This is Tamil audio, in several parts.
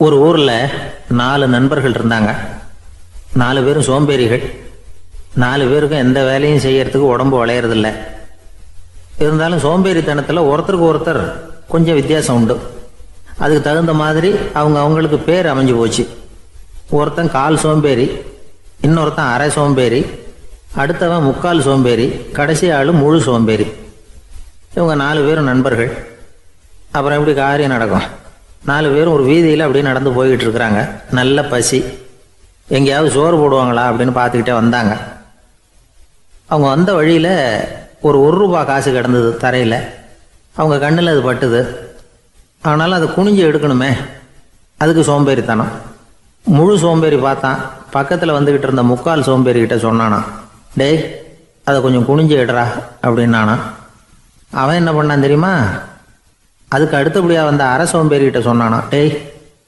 ஒரு ஊர்ல 4 நண்பர்கள் இருந்தாங்க. 4 பேரும் சோம்பேறிகள். 4 பேருக்கும் எந்த வேலையும் செய்யறதுக்கு உடம்பு வளையறதில்ல. இருந்தாலும் சோம்பேறித்தனத்துல ஒருத்தருக்கு ஒருத்தர் கொஞ்சம் வித்தியாசம் உண்டு. அதுக்கு தகுந்த மாதிரி அவங்களுக்கு பேர் அமைஞ்சு போச்சு. ஒருத்தன் கால் சோம்பேறி, இன்னொருத்தன் அரை சோம்பேறி, அடுத்தவன் முக்கால் சோம்பேறி, கடைசி ஆளு முழு சோம்பேறி. இவங்க 4 பேரும் நண்பர்கள். அப்புறம் எப்படி காரியம் நடக்கும்? 4 பேரும் ஒரு வீதியில் அப்படியே நடந்து போய்கிட்டு இருக்கிறாங்க. நல்ல பசி. எங்கேயாவது சோறு போடுவாங்களா அப்படின்னு பார்த்துக்கிட்டே வந்தாங்க. அவங்க வந்த வழியில் ஒரு ரூபா காசு கிடந்தது தரையில். அவங்க கண்ணில் அது பட்டுது. ஆனாலும் அதை குனிஞ்சு எடுக்கணுமே, அதுக்கு சோம்பேறித்தனம். முழு சோம்பேறி பார்த்தான். பக்கத்தில் வந்துக்கிட்டு இருந்த முக்கால் சோம்பேறிக்கிட்ட சொன்னானா, டேய் அதை கொஞ்சம் குனிஞ்சு எடுறா அப்படின்னானா. அவன் என்ன பண்ணான் தெரியுமா? அதுக்கு அடுத்தபடியாக வந்த அரை சோம்பேறிகிட்ட சொன்னானா, டேய்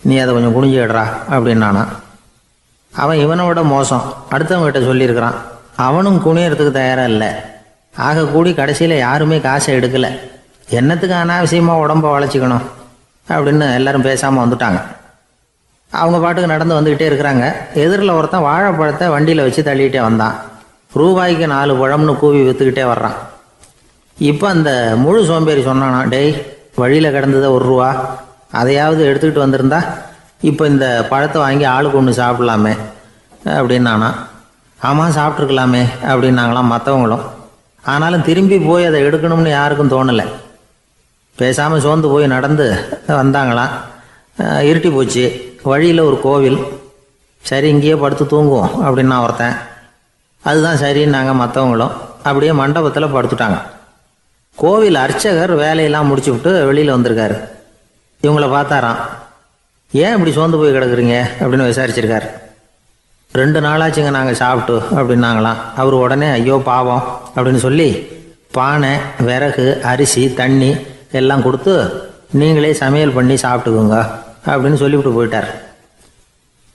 நீ அதை கொஞ்சம் குனிஞ்சு எடுறா அப்படின்னானா. அவன் இவனை விட மோசம். அடுத்தவங்ககிட்ட சொல்லியிருக்கிறான். அவனும் குனியறதுக்கு தயாராக இல்லை. ஆக கூடி கடைசியில் யாருமே காசை எடுக்கலை. என்னத்துக்கு அனாவசியமாக உடம்ப வளைச்சிக்கணும் அப்படின்னு எல்லாரும் பேசாமல் வந்துட்டாங்க. அவங்க பாட்டுக்கு நடந்து வந்துக்கிட்டே இருக்கிறாங்க. எதிரில் ஒருத்தன் வாழைப்பழத்தை வண்டியில் வச்சு தள்ளிக்கிட்டே வந்தான். ரூபாய்க்கு 4 பழம்னு கூவி விற்றுக்கிட்டே வர்றான். இப்போ அந்த முழு சோம்பேறி சொன்னானா, டேய் வழியில் கிடந்ததை 1 ரூபா, அதையாவது எடுத்துக்கிட்டு வந்திருந்தா இப்போ இந்த பழத்தை வாங்கி ஆளுக்கு ஒன்று சாப்பிடலாமே அப்படின்னானா. ஆமாம் சாப்பிட்ருக்கலாமே அப்படின்னாங்களாம் மற்றவங்களும். ஆனாலும் திரும்பி போய் அதை எடுக்கணும்னு யாருக்கும் தோணலை. பேசாமல் சோர்ந்து போய் நடந்து வந்தாங்களாம். இருட்டி போச்சு. வழியில் ஒரு கோவில். சரி இங்கேயே படுத்து தூங்குவோம் அப்படின்னா ஒருத்தன். அதுதான் சரின்னாங்க மற்றவங்களும். அப்படியே மண்டபத்தில் படுத்துட்டாங்க. கோவில் அர்ச்சகர் வேலையெல்லாம் முடிச்சு விட்டு வெளியில் வந்திருக்காரு. இவங்கள பார்த்தாராம். ஏன் இப்படி சோர்ந்து போய் கிடக்குறீங்க அப்படின்னு விசாரிச்சிருக்காரு. 2 நாளாச்சுங்க நாங்கள் சாப்பிட்டு அப்படின்னாங்களாம். அவர் உடனே ஐயோ பாவம் அப்படின்னு சொல்லி பானை, விறகு, அரிசி, தண்ணி எல்லாம் கொடுத்து நீங்களே சமையல் பண்ணி சாப்பிட்டுக்குங்க அப்படின்னு சொல்லிவிட்டு போயிட்டார்.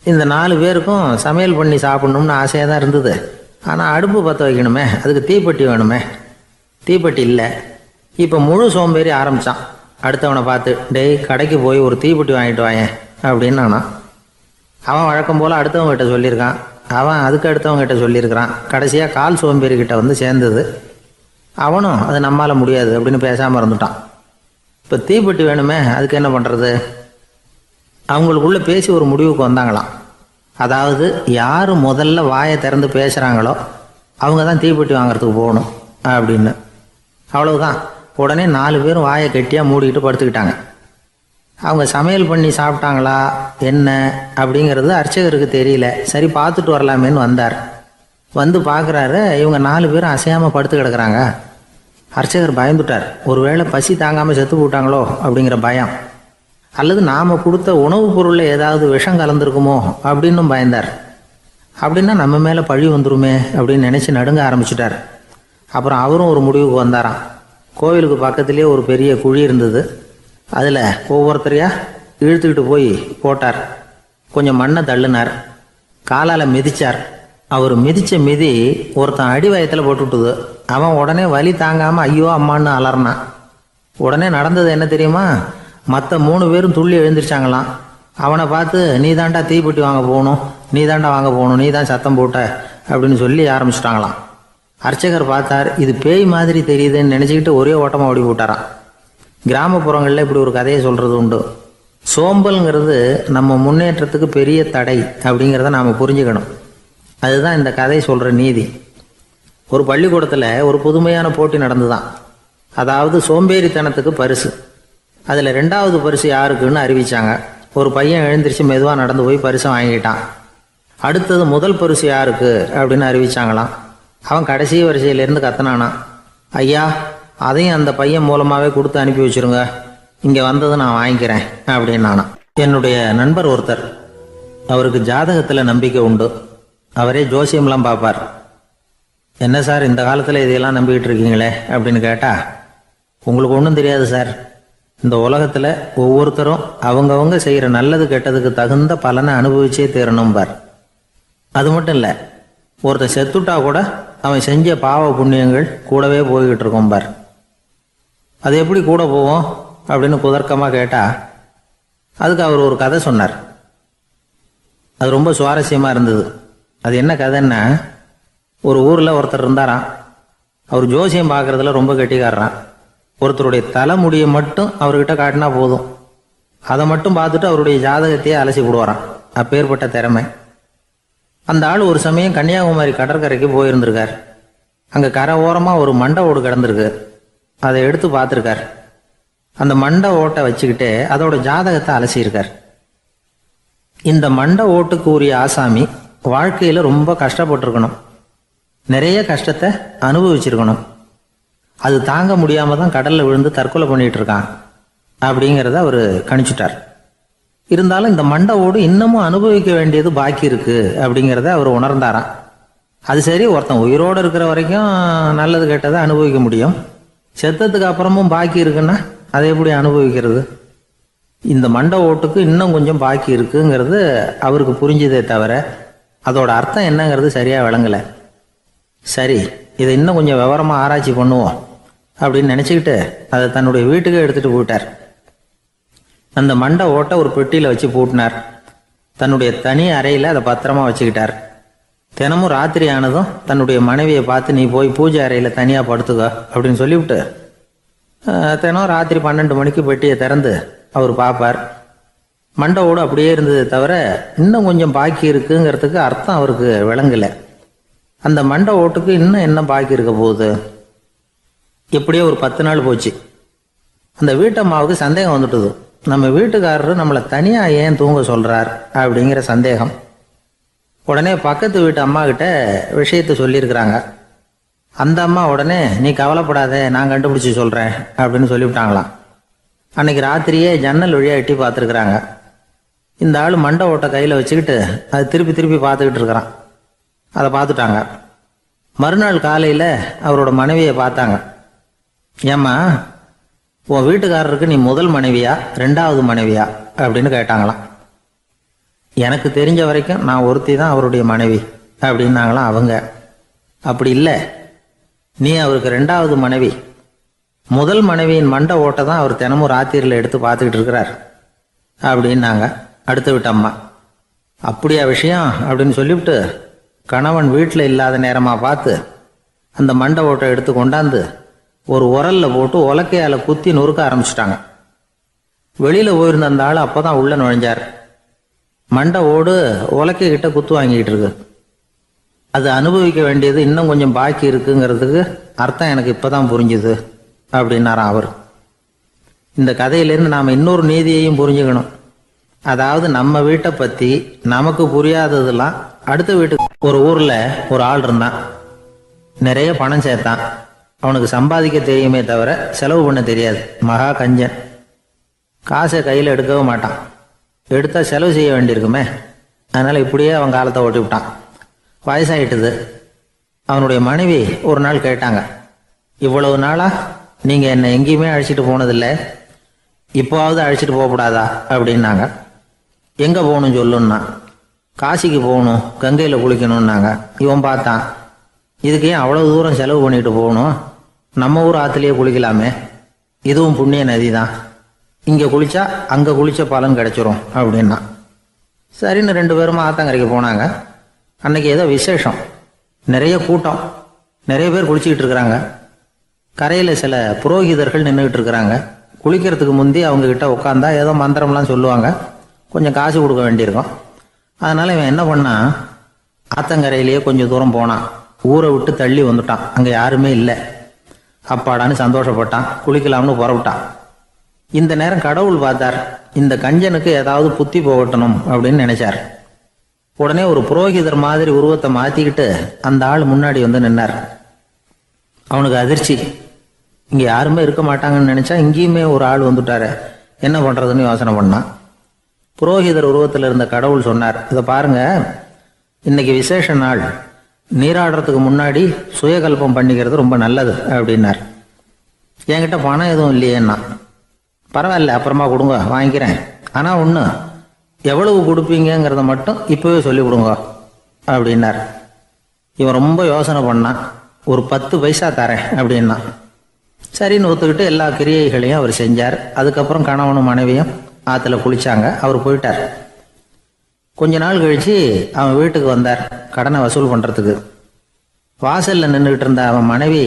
இந்த 4 பேருக்கும் சமையல் பண்ணி சாப்பிட்ணும்னு ஆசையாக தான் இருந்தது. ஆனால் அடுப்பு பற்ற வைக்கணுமே, அதுக்கு தீப்பெட்டி வேணுமே. தீப்பெட்டி இல்லை. இப்போ முழு சோம்பேறி ஆரம்பித்தான். அடுத்தவனை பார்த்து, டேய் கடைக்கு போய் ஒரு தீப்பெட்டி வாங்கிட்டு வாயேன் அப்படின்னு நானா. அவன் வழக்கம் போல் அடுத்தவங்ககிட்ட சொல்லியிருக்கான். அவன் அதுக்கு அடுத்தவங்ககிட்ட சொல்லியிருக்கிறான். கடைசியாக கால் சோம்பேறிக்கிட்ட வந்து சேர்ந்தது. அவனும் அது நம்மால் முடியாது அப்படின்னு பேசாமல் இருந்துட்டான். இப்போ தீப்பெட்டி வேணுமே, அதுக்கு என்ன பண்ணுறது? அவங்களுக்குள்ளே பேசி ஒரு முடிவுக்கு வந்தாங்களாம். அதாவது யார் முதல்ல வாயை திறந்து பேசுகிறாங்களோ அவங்க தான் தீப்பெட்டி வாங்கிறதுக்கு போகணும் அப்படின்னு. அவ்வளவுதான். உடனே 4 பேரும் வாயை கெட்டியாக மூடிக்கிட்டு படுத்துக்கிட்டாங்க. அவங்க சமையல் பண்ணி சாப்பிட்டாங்களா என்ன அப்படிங்கிறது அர்ச்சகருக்கு தெரியல. சரி பார்த்துட்டு வரலாமேன்னு வந்தார். வந்து பார்க்குறாரு, இவங்க 4 பேரும் அசையாமல் படுத்து கிடக்குறாங்க. அர்ச்சகர் பயந்துட்டார். ஒருவேளை பசி தாங்காமல் செத்து போட்டாங்களோ அப்படிங்கிற பயம், அல்லது நாம் கொடுத்த உணவுப் பொருளில் ஏதாவது விஷம் கலந்துருக்குமோ அப்படின்னும் பயந்தார். அப்படின்னா நம்ம மேலே பழி வந்துருமே அப்படின்னு நினச்சி நடுங்க ஆரம்பிச்சிட்டார். அப்புறம் அவரும் ஒரு முடிவுக்கு வந்தாராம். கோவிலுக்கு பக்கத்துலேயே ஒரு பெரிய குழி இருந்தது. அதில் ஒவ்வொருத்தரையாக இழுத்துக்கிட்டு போய் போட்டார். கொஞ்சம் மண்ணை தள்ளினார். காலால் மிதித்தார். அவர் மிதித்த மிதி ஒருத்தன் அடி வயத்தில் போட்டுவிட்டுது. அவன் உடனே வலி தாங்காமல் ஐயோ அம்மான்னு அலறினான். உடனே நடந்தது என்ன தெரியுமா? மற்ற 3 பேரும் துள்ளி எழுந்திரிச்சாங்களாம். அவனை பார்த்து, நீ தாண்டா தீப்பெட்டி வாங்க போகணும், நீ தாண்டா வாங்க போகணும், நீ தான் சத்தம் போட்ட அப்படின்னு சொல்லி ஆரம்பிச்சிட்டாங்களாம். அர்ச்சகர் பார்த்தார். இது பேய் மாதிரி தெரியுதுன்னு நினச்சிக்கிட்டு ஒரே ஓட்டமாக ஓடி போட்டாராம். கிராமப்புறங்களில் இப்படி ஒரு கதையை சொல்கிறது உண்டு. சோம்பல்ங்கிறது நம்ம முன்னேற்றத்துக்கு பெரிய தடை அப்படிங்கிறத நாம் புரிஞ்சுக்கணும். அதுதான் இந்த கதை சொல்கிற நீதி. ஒரு பள்ளிக்கூடத்தில் ஒரு புதுமையான போட்டி நடந்துதான். அதாவது சோம்பேறித்தனத்துக்கு பரிசு. அதில் 2வது பரிசு யாருக்குன்னு அறிவித்தாங்க. ஒரு பையன் எழுந்திரிச்சு மெதுவாக நடந்து போய் பரிசை வாங்கிட்டான். அடுத்தது முதல் பரிசு யாருக்கு அப்படின்னு அறிவிச்சாங்களாம். அவன் கடைசி வரிசையிலேருந்து கத்தனானா, ஐயா அதையும் அந்த பையன் மூலமாகவே கொடுத்து அனுப்பி வச்சுருங்க, இங்கே வந்தது நான் வாங்கிக்கிறேன் அப்படின்னானா. என்னுடைய நண்பர் ஒருத்தர், அவருக்கு ஜாதகத்தில் நம்பிக்கை உண்டு. அவரே ஜோசியம்லாம் பார்ப்பார். என்ன சார் இந்த காலத்தில் இதையெல்லாம் நம்பிக்கிட்டு இருக்கீங்களே அப்படின்னு கேட்டால், உங்களுக்கு ஒன்றும் தெரியாது சார், இந்த உலகத்தில் ஒவ்வொருத்தரும் அவங்கவங்க செய்கிற நல்லது கெட்டதுக்கு தகுந்த பலனை அனுபவிச்சே தீரணும் பார். அது மட்டும் இல்லை, ஒருத்தர் செத்துட்டா கூட அவன் செஞ்ச பாவ புண்ணியங்கள் கூடவே போய்கிட்டு இருக்கோம் பார். அது எப்படி கூட போவோம் அப்படின்னு குதர்க்கமாக கேட்டால், அதுக்கு அவர் ஒரு கதை சொன்னார். அது ரொம்ப சுவாரஸ்யமா இருந்தது. அது என்ன கதைன்னா, ஒரு ஊர்ல ஒருத்தர் இருந்தாராம். அவர் ஜோசியம் பார்க்கறதுல ரொம்ப கெட்டிக்காரரான். ஒருத்தருடைய தலைமுடியை மட்டும் அவர்கிட்ட காட்டினா போதும், அதை மட்டும் பார்த்துட்டு அவருடைய ஜாதகத்தையே அலசி விடுவாராம். அப்பேற்பட்ட திறமை. அந்த ஆள் ஒரு சமயம் கன்னியாகுமரி கடற்கரைக்கு போயிருந்திருக்கார். அங்க கரை ஓரமா ஒரு மண்டை ஓடு கிடந்திருக்கு. அதை எடுத்து பார்த்துருக்கார். அந்த மண்டை ஓட்டை வச்சுக்கிட்டே அதோட ஜாதகத்தை அலசியிருக்கார். இந்த மண்டை ஓட்டுக்கு உரிய ஆசாமி வாழ்க்கையில ரொம்ப கஷ்டப்பட்டிருக்கணும், நிறைய கஷ்டத்தை அனுபவிச்சிருக்கணும். அது தாங்க முடியாம தான் கடல்ல விழுந்து தற்கொலை பண்ணிட்டு இருக்கான் அப்படிங்கிறத அவர் கணிச்சுட்டார். இருந்தாலும் இந்த மண்டை ஓடு இன்னமும் அனுபவிக்க வேண்டியது பாக்கி இருக்கு அப்படிங்கிறத அவர் உணர்ந்தாராம். அது சரி, ஒருத்தன் உயிரோடு இருக்கிற வரைக்கும் நல்லது கெட்டதை அனுபவிக்க முடியும், செத்ததுக்கு அப்புறமும் பாக்கி இருக்குன்னா அதை எப்படி அனுபவிக்கிறது? இந்த மண்டை ஓட்டுக்கு இன்னும் கொஞ்சம் பாக்கி இருக்குங்கிறது அவருக்கு புரிஞ்சதே தவிர அதோட அர்த்தம் என்னங்கிறது சரியா விளங்கல. சரி, இதை இன்னும் கொஞ்சம் விவரமா ஆராய்ச்சி பண்ணுவோம் அப்படின்னு நினைச்சுக்கிட்டு அதை தன்னுடைய வீட்டுக்கு எடுத்துட்டு போயிட்டார். அந்த மண்டை ஓட்டை ஒரு பெட்டியில வச்சு பூட்டினார். தன்னுடைய தனி அறையில அதை பத்திரமா வச்சுக்கிட்டார். தினமும் ராத்திரி ஆனதும் தன்னுடைய மனைவியை பார்த்து, நீ போய் பூஜை அறையில தனியா படுத்துக்க அப்படின்னு சொல்லிவிட்டு தினம் ராத்திரி 12 மணிக்கு பெட்டியை திறந்து அவர் பார்ப்பார். மண்டை ஓடு அப்படியே இருந்தது தவிர இன்னும் கொஞ்சம் பாக்கி இருக்குங்கிறதுக்கு அர்த்தம் அவருக்கு விளங்கல. அந்த மண்டை ஓட்டுக்கு இன்னும் என்ன பாக்கி இருக்க போகுது? எப்படியோ ஒரு 10 நாள் போச்சு. அந்த வீட்டம்மாவுக்கு சந்தேகம் வந்துட்டுது. நம்ம வீட்டுக்காரரு நம்மளை தனியா ஏன் தூங்க சொல்றார் அப்படிங்கிற சந்தேகம். உடனே பக்கத்து வீட்டு அம்மா கிட்ட விஷயத்த சொல்லியிருக்கிறாங்க. அந்த அம்மா உடனே, நீ கவலைப்படாத, நான் கண்டுபிடிச்சி சொல்றேன் அப்படின்னு சொல்லிவிட்டாங்களாம். அன்னைக்கு ராத்திரியே ஜன்னல் வழியா எட்டி பார்த்துருக்குறாங்க. இந்த ஆள் மண்டை ஓட்டை கையில வச்சுக்கிட்டு அது திருப்பி திருப்பி பார்த்துக்கிட்டு இருக்கிறான். அதை பார்த்துட்டாங்க. மறுநாள் காலையில அவரோட மனைவியை பார்த்தாங்க. ஏம்மா, உன் வீட்டுக்காரருக்கு நீ முதல் மனைவியா 2வது மனைவியா அப்படின்னு கேட்டாங்களாம். எனக்கு தெரிஞ்ச வரைக்கும் நான் ஒருத்தி தான் அவருடைய மனைவி அப்படின்னாங்களாம் அவங்க. அப்படி இல்லை, நீ அவருக்கு 2வது மனைவி. முதல் மனைவியின் மண்டை ஓட்டை தான் அவர் தினமும் ராத்திரியில் எடுத்து பார்த்துக்கிட்டு இருக்கிறார் அப்படின்னாங்க அடுத்த வீட்டு அம்மா. அப்படியா விஷயம் அப்படின்னு சொல்லிவிட்டு கணவன் வீட்டில் இல்லாத நேரமாக பார்த்து அந்த மண்டை ஓட்டை எடுத்து கொண்டாந்து ஒரு உரல்ல போட்டு உலக்கையால குத்தி நொறுக்க ஆரம்பிச்சிட்டாங்க. வெளியில போயிருந்த அந்த ஆள் அப்பதான் உள்ள நுழைஞ்சார். மண்டை ஓடு உலக்கை கிட்ட குத்து வாங்கிட்டு இருக்கு. அது அனுபவிக்க வேண்டியது இன்னும் கொஞ்சம் பாக்கி இருக்குங்கிறதுக்கு அர்த்தம் எனக்கு இப்பதான் புரிஞ்சுது அப்படின்னாராம் அவர். இந்த கதையிலேருந்து நாம இன்னொரு நீதியையும் புரிஞ்சுக்கணும். அதாவது நம்ம வீட்டை பத்தி நமக்கு புரியாததெல்லாம் அடுத்த வீட்டுக்கு. ஒரு ஊர்ல ஒரு ஆள் இருந்தான். நிறைய பணம் சேர்த்தான். அவனுக்கு சம்பாதிக்க தெரியுமே தவிர செலவு பண்ண தெரியாது. மகா கஞ்சன். காசை கையில் எடுக்கவே மாட்டான். எடுத்தா செலவு செய்ய வேண்டியிருக்குமே. அதனால இப்படியே அவன் காலத்தை ஓட்டி விட்டான். வயசாயிட்டுது. அவனுடைய மனைவி ஒரு நாள் கேட்டாங்க, இவ்வளவு நாளா நீங்க என்னை எங்கேயுமே அழைச்சிட்டு போனதில்லை, இப்போவாவது அழைச்சிட்டு போகக்கூடாதா அப்படின்னாங்க. எங்க போகணும் சொல்லுன்னா. காசிக்கு போகணும், கங்கையில் குளிக்கணும்னாங்க. இவன் பார்த்தான், இதுக்கு ஏன் அவ்வளவு தூரம் செலவு பண்ணிட்டு போகணும், நம்ம ஊர் ஆற்றுலேயே குளிக்கலாமே, இதுவும் புண்ணிய நதி தான், இங்கே குளிச்சா அங்கே குளிச்ச பலன் கிடைச்சிரும் அப்படின்னா. சரின்னு 2 பேரும் ஆத்தங்கரைக்கு போனாங்க. அன்னைக்கு ஏதோ விசேஷம், நிறைய கூட்டம், நிறைய பேர் குளிச்சுக்கிட்டு இருக்கிறாங்க. கரையில் சில புரோகிதர்கள் நின்றுக்கிட்டு இருக்கிறாங்க. குளிக்கிறதுக்கு முந்தி அவங்க கிட்ட உட்காந்தா ஏதோ மந்திரம்லாம் சொல்லுவாங்க, கொஞ்சம் காசு கொடுக்க வேண்டியிருக்கும். அதனால இவன் என்ன பண்ணான், ஆத்தங்கரையிலேயே கொஞ்சம் தூரம் போனான். ஊரை விட்டு தள்ளி வந்துட்டான். அங்கே யாருமே இல்லை. அப்பாடான்னு சந்தோஷப்பட்டான். குளிக்கலாம்னு புறப்பட்டான். இந்த நேரம் கடவுள் பார்த்தார், இந்த கஞ்சனுக்கு ஏதாவது புத்தி போகட்டணும் அப்படின்னு நினைச்சார். உடனே ஒரு புரோகிதர் மாதிரி உருவத்தை மாத்திக்கிட்டு அந்த ஆள் முன்னாடி வந்து நின்னார். அவனுக்கு அதிர்ச்சி. இங்க யாருமே இருக்க மாட்டாங்கன்னு நினைச்சா இங்கேயுமே ஒரு ஆள் வந்துட்டாரு, என்ன பண்றதுன்னு யோசனை பண்ணான். புரோகிதர் உருவத்தில் இருந்த கடவுள் சொன்னார், இதை பாருங்க, இன்னைக்கு விசேஷ நாள், நீராடுறதுக்கு முன்னாடி சுயகல்பம் பண்ணிக்கிறது ரொம்ப நல்லது அப்படின்னார். என்கிட்ட பணம் எதுவும் இல்லையேன்னா. பரவாயில்ல, அப்புறமா கொடுங்க, வாங்கிக்கிறேன். ஆனால் ஒன்று, எவ்வளவு கொடுப்பீங்கிறத மட்டும் இப்போவே சொல்லி கொடுங்க அப்படின்னார். இவன் ரொம்ப யோசனை பண்ணான். ஒரு 10 பைசா தரேன் அப்படின்னா. சரின்னு ஒத்துக்கிட்டு எல்லா கிரியைகளையும் அவர் செஞ்சார். அதுக்கப்புறம் கணவனும் மனைவியும் ஆற்றுல குளிச்சாங்க. அவர் போயிட்டார். கொஞ்ச நாள் கழித்து அவன் வீட்டுக்கு வந்தார் கடனை வசூல் பண்ணுறதுக்கு. வாசலில் நின்றுக்கிட்டு இருந்த அவன் மனைவி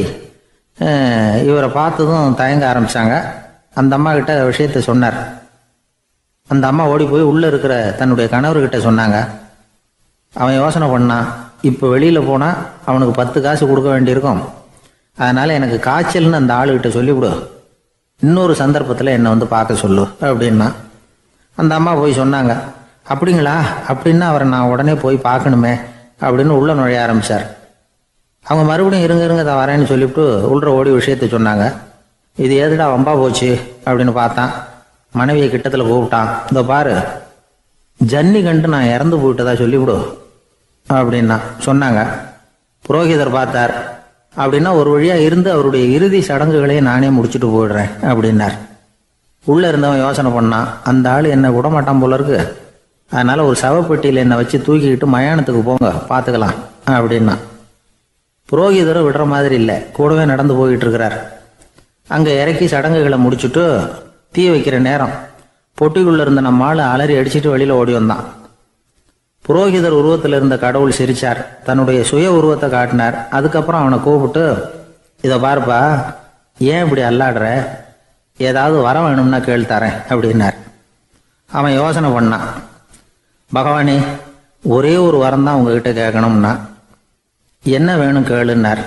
இவரை பார்த்ததும் தயங்க ஆரம்பித்தாங்க. அந்த அம்மா கிட்ட விஷயத்த சொன்னார். அந்த அம்மா ஓடி போய் உள்ளே இருக்கிற தன்னுடைய கணவர்கிட்ட சொன்னாங்க. அவன் யோசனை பண்ணான், இப்போ வெளியில் போனால் அவனுக்கு 10 காசு கொடுக்க வேண்டியிருக்கும், அதனால் எனக்கு காய்ச்சல்னு அந்த ஆளுகிட்ட சொல்லிவிடு, இன்னொரு சந்தர்ப்பத்தில் என்னை வந்து பார்க்க சொல்லு அப்படின்னா. அந்த அம்மா போய் சொன்னாங்க. அப்படிங்களா, அப்படின்னா அவரை நான் உடனே போய் பார்க்கணுமே அப்படின்னு உள்ளே நுழைய ஆரம்பித்தார். அவங்க மறுபடியும் இருங்க தான் வரேன்னு சொல்லிவிட்டு உள்ள ஓடி விஷயத்த சொன்னாங்க. இது எதுடா வம்பா போச்சு அப்படின்னு பார்த்தான். மனைவியை கிட்டத்தில் கூப்பிட்டான். இதோ பாரு, ஜன்னி கண்டு நான் இறந்து போயிட்டதா சொல்லிவிடு அப்படின்னா சொன்னாங்க. புரோகிதர் பார்த்தார். அப்படின்னா ஒரு வழியாக இருந்து அவருடைய இறுதி சடங்குகளையும் நானே முடிச்சுட்டு போயிடுறேன் அப்படின்னார். உள்ளே இருந்தவன் யோசனை பண்ணான், அந்த ஆள் என்னை விடமாட்டான் போல இருக்கு, அதனால் ஒரு சவப்பெட்டியில் என்னை வச்சு தூக்கிக்கிட்டு மயானத்துக்கு போங்க பார்த்துக்கலாம் அப்படின்னா. புரோகிதரும் விடுற மாதிரி இல்லை, கூடவே நடந்து போயிட்டு இருக்கிறார். அங்கே இறக்கி சடங்குகளை முடிச்சுட்டு தீ வைக்கிற நேரம் பொட்டிக்குள்ளே இருந்த நம்ம ஆள் அலறி அடிச்சுட்டு வெளியில் ஓடி வந்தான். புரோகிதர் உருவத்தில் இருந்த கடவுள் சிரிச்சார், தன்னுடைய சுய உருவத்தை காட்டினார். அதுக்கப்புறம் அவனை கூப்பிட்டு, இதை பாருப்பா, ஏன் இப்படி அல்லாடுற, ஏதாவது வர வேணும்னா கேள் தரேன் அப்படின்னார். அவன் யோசனை பண்ணான். பகவானே, ஒரே ஒரு வரம் தான் உங்ககிட்ட கேட்கணும்னா. என்ன வேணும் கேளுன்னார்.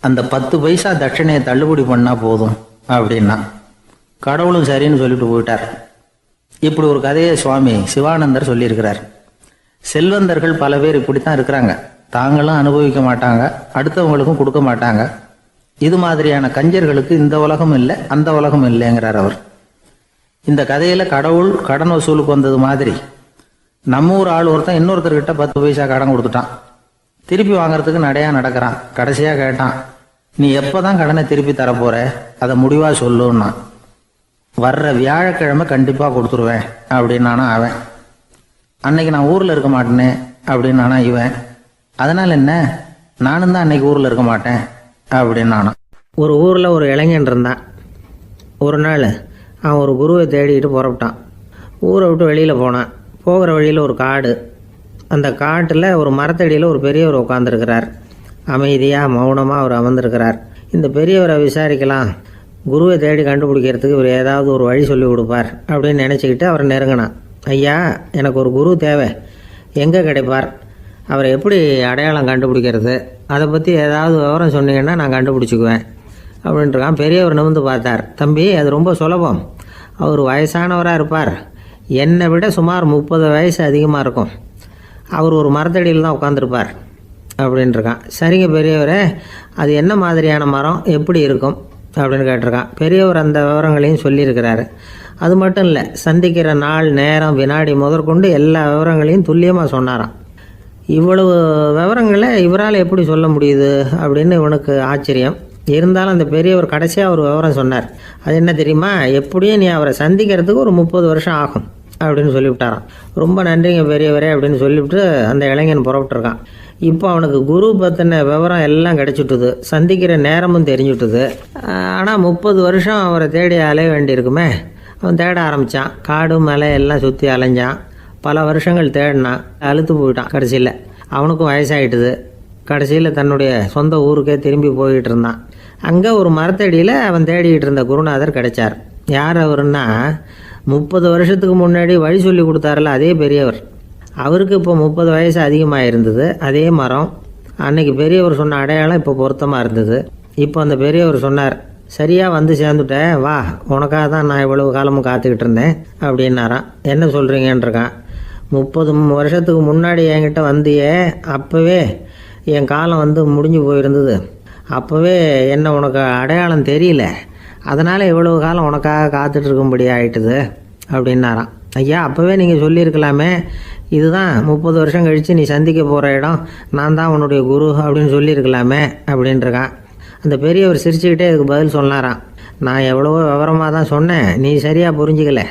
அந்த 10 பைசா தட்சணையை தள்ளுபடி பண்ணால் போதும் அப்படின்னா. கடவுளும் சரின்னு சொல்லிட்டு போயிட்டார். இப்படி ஒரு கதையை சுவாமி சிவானந்தர் சொல்லியிருக்கிறார். செல்வந்தர்கள் பல பேர் இப்படித்தான் இருக்கிறாங்க. தாங்களும் அனுபவிக்க மாட்டாங்க, அடுத்தவங்களுக்கும் கொடுக்க மாட்டாங்க. இது மாதிரியான கஞ்சர்களுக்கு இந்த உலகம் இல்லை, அந்த உலகம் இல்லைங்கிறார் அவர். இந்த கதையில் கடவுள் கடன் வசூலுக்கு வந்தது மாதிரி நம்ம ஊர் ஆள் ஒருத்தன் இன்னொருத்தர்கிட்ட 10 பைசா கடன் கொடுத்துட்டான். திருப்பி வாங்கறதுக்கு நடையா நடக்கிறான். கடைசியாக கேட்டான், நீ எப்போதான் கடனை திருப்பி தரப்போற, அதை முடிவாக சொல்லுன்னா. வர்ற வியாழக்கிழமை கண்டிப்பாக கொடுத்துருவேன் அப்படின்னானா அவன். அன்னைக்கு நான் ஊரில் இருக்க மாட்டேனே அப்படின்னானா இவன். அதனால் என்ன, நானும் தான் அன்னைக்கு ஊரில் இருக்க மாட்டேன் அப்படின்னானா. ஒரு ஊரில் ஒரு இளைஞன் இருந்தான். ஒரு நாள் அவன் ஒரு குருவை தேடிக்கிட்டு புறப்பட்டான். ஊரை விட்டு வெளியில் போனான். போகிற வழியில் ஒரு காடு. அந்த காட்டில் ஒரு மரத்தடியில் ஒரு பெரியவர் உட்காந்துருக்கிறார். அமைதியாக மௌனமாக அவர் அமர்ந்திருக்கிறார். இந்த பெரியவரை விசாரிக்கலாம், குருவை தேடி கண்டுபிடிக்கிறதுக்கு இவர் ஏதாவது ஒரு வழி சொல்லி கொடுப்பார் அப்படின்னு நினச்சிக்கிட்டு அவரை நெருங்கினான். ஐயா, எனக்கு ஒரு குரு தேவை, எங்கே கிடைப்பார், அவரை எப்படி அடையாளம் கண்டுபிடிக்கிறது, அதை பற்றி ஏதாவது விவரம் சொன்னீங்கன்னா நான் கண்டுபிடிச்சிக்குவேன் அப்படின்ட்டுருக்கான். பெரியவர் நிமிர்ந்து பார்த்தார். தம்பி, அது ரொம்ப சுலபம். அவர் வயசானவராக இருப்பார், என்னை விட சுமார் 30 வயசு அதிகமாக இருக்கும். அவர் ஒரு மரத்தடியில் தான் உட்காந்துருப்பார் அப்படின்ட்டுருக்கான். சரிங்க பெரியவரே, அது என்ன மாதிரியான மரம், எப்படி இருக்கும் அப்படின்னு கேட்டிருக்கான். பெரியவர் அந்த விவரங்களையும் சொல்லியிருக்கிறாரு. அது மட்டும் இல்லை, சந்திக்கிற நாள், நேரம், வினாடி முதற்கொண்டு எல்லா விவரங்களையும் துல்லியமாக சொன்னாராம். இவ்வளவு விவரங்களை இவரால் எப்படி சொல்ல முடியுது அப்படின்னு இவனுக்கு ஆச்சரியம். இருந்தாலும் அந்த பெரியவர் கடைசியாக ஒரு விவரம் சொன்னார். அது என்ன தெரியுமா, எப்படியும் நீ அவரை சந்திக்கிறதுக்கு ஒரு 30 வருஷம் ஆகும் அப்படின்னு சொல்லிவிட்டாரான். ரொம்ப நன்றிங்க பெரியவரே அப்படின்னு சொல்லிவிட்டு அந்த இளைஞன் புறப்பட்டுருக்கான். இப்போ அவனுக்கு குரு பற்றின விவரம் எல்லாம் கிடைச்சிட்டுது, சந்திக்கிற நேரமும் தெரிஞ்சுட்டுது. ஆனால் 30 வருஷம் அவரை தேடி அலைய வேண்டியிருக்குமே. அவன் தேட ஆரம்பித்தான். காடு மலை எல்லாம் சுற்றி அலைஞ்சான். பல வருஷங்கள் தேடினான். அழுத்து போயிட்டான். கடைசியில் அவனுக்கும் வயசாகிட்டுது. கடைசியில் தன்னுடைய சொந்த ஊருக்கே திரும்பி போய்கிட்டு இருந்தான். அங்கே ஒரு மரத்தடியில் அவன் தேடிக்கிட்டு இருந்த குருநாதர் கிடைச்சார். யார் அவருன்னா, 30 வருஷத்துக்கு முன்னாடி வழி சொல்லி கொடுத்தாருல அதே பெரியவர். அவருக்கு இப்போ 30 வயசு அதிகமாக இருந்தது. அதே மரம். அன்னைக்கு பெரியவர் சொன்ன அடையாளம் இப்போ பொருத்தமாக இருந்தது. இப்போ அந்த பெரியவர் சொன்னார், சரியாக வந்து சேர்ந்துட்டேன், வா, உனக்காக தான் நான் இவ்வளவு காலமும் காத்துக்கிட்டு இருந்தேன் அப்படின்னாரான். என்ன சொல்கிறீங்கன்றிருக்கான். 30 வருஷத்துக்கு முன்னாடி என்கிட்ட வந்தியே, அப்போவே என் காலம் வந்து முடிஞ்சு போயிருந்தது. அப்போவே என்ன உனக்கு அடையாளம் தெரியல, அதனால் இவ்வளவு காலம் உனக்காக காத்துட்டு இருக்கும்படி ஆகிட்டுது அப்படின்னாராம். ஐயா, அப்போவே நீங்கள் சொல்லியிருக்கலாமே, இதுதான் 30 வருஷம் கழித்து நீ சந்திக்க போகிற இடம், நான் தான் உன்னுடைய குரு அப்படின்னு சொல்லியிருக்கலாமே அப்படின்ட்டுருக்கான். அந்த பெரியவர் சிரிச்சுக்கிட்டே இதுக்கு பதில் சொன்னாராம். நான் எவ்வளவோ விவரமாக தான் சொன்னேன், நீ சரியாக புரிஞ்சிக்கல.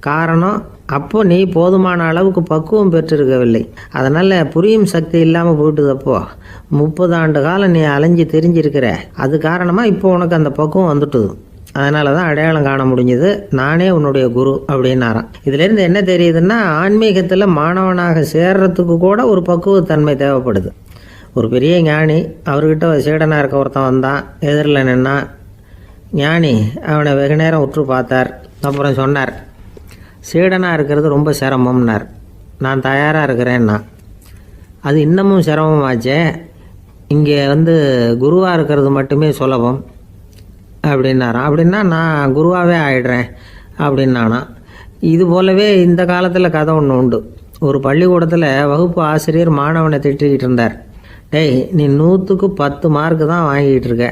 காரணம், அப்போ நீ போதுமான அளவுக்கு பக்குவம் பெற்றிருக்கவில்லை, அதனால் புரியும் சக்தி இல்லாமல் போயிட்டுது. அப்போ 30 ஆண்டு காலம் நீ அலைஞ்சு தெரிஞ்சிருக்கிற, அது காரணமாக இப்போ உனக்கு அந்த பக்குவம் வந்துட்டுது. அதனால தான் அடையாளம் காண முடிஞ்சது, நானே உன்னுடைய குரு அப்படின்னாராம். இதுலேருந்து என்ன தெரியுதுன்னா, ஆன்மீகத்தில் மாணவனாக சேர்றதுக்கு கூட ஒரு பக்குவத்தன்மை தேவைப்படுது. ஒரு பெரிய ஞானி, அவர்கிட்ட சீடனாக இருக்க ஒருத்தன் வந்தான், எதிரில் நின்னா. ஞானி அவனை வெகு நேரம் உற்று பார்த்தார். அப்புறம் சொன்னார், சீடனாக இருக்கிறது ரொம்ப சிரமம்னார். நான் தயாராக இருக்கிறேன்னா. அது இன்னமும் சிரமமாச்சே, இங்கே குருவாக இருக்கிறது மட்டுமே சுலபம் அப்படின்னாராம். அப்படின்னா நான் குருவாகவே ஆயிடுறேன் அப்படின்னானா. இது போலவே இந்த காலத்தில் கதை ஒன்று உண்டு. ஒரு பள்ளிக்கூடத்தில் வகுப்பு ஆசிரியர் மாணவனை திட்டிக்கிட்டு இருந்தார். டேய், நீ 100க்கு 10 மார்க்கு தான் வாங்கிட்டு இருக்க.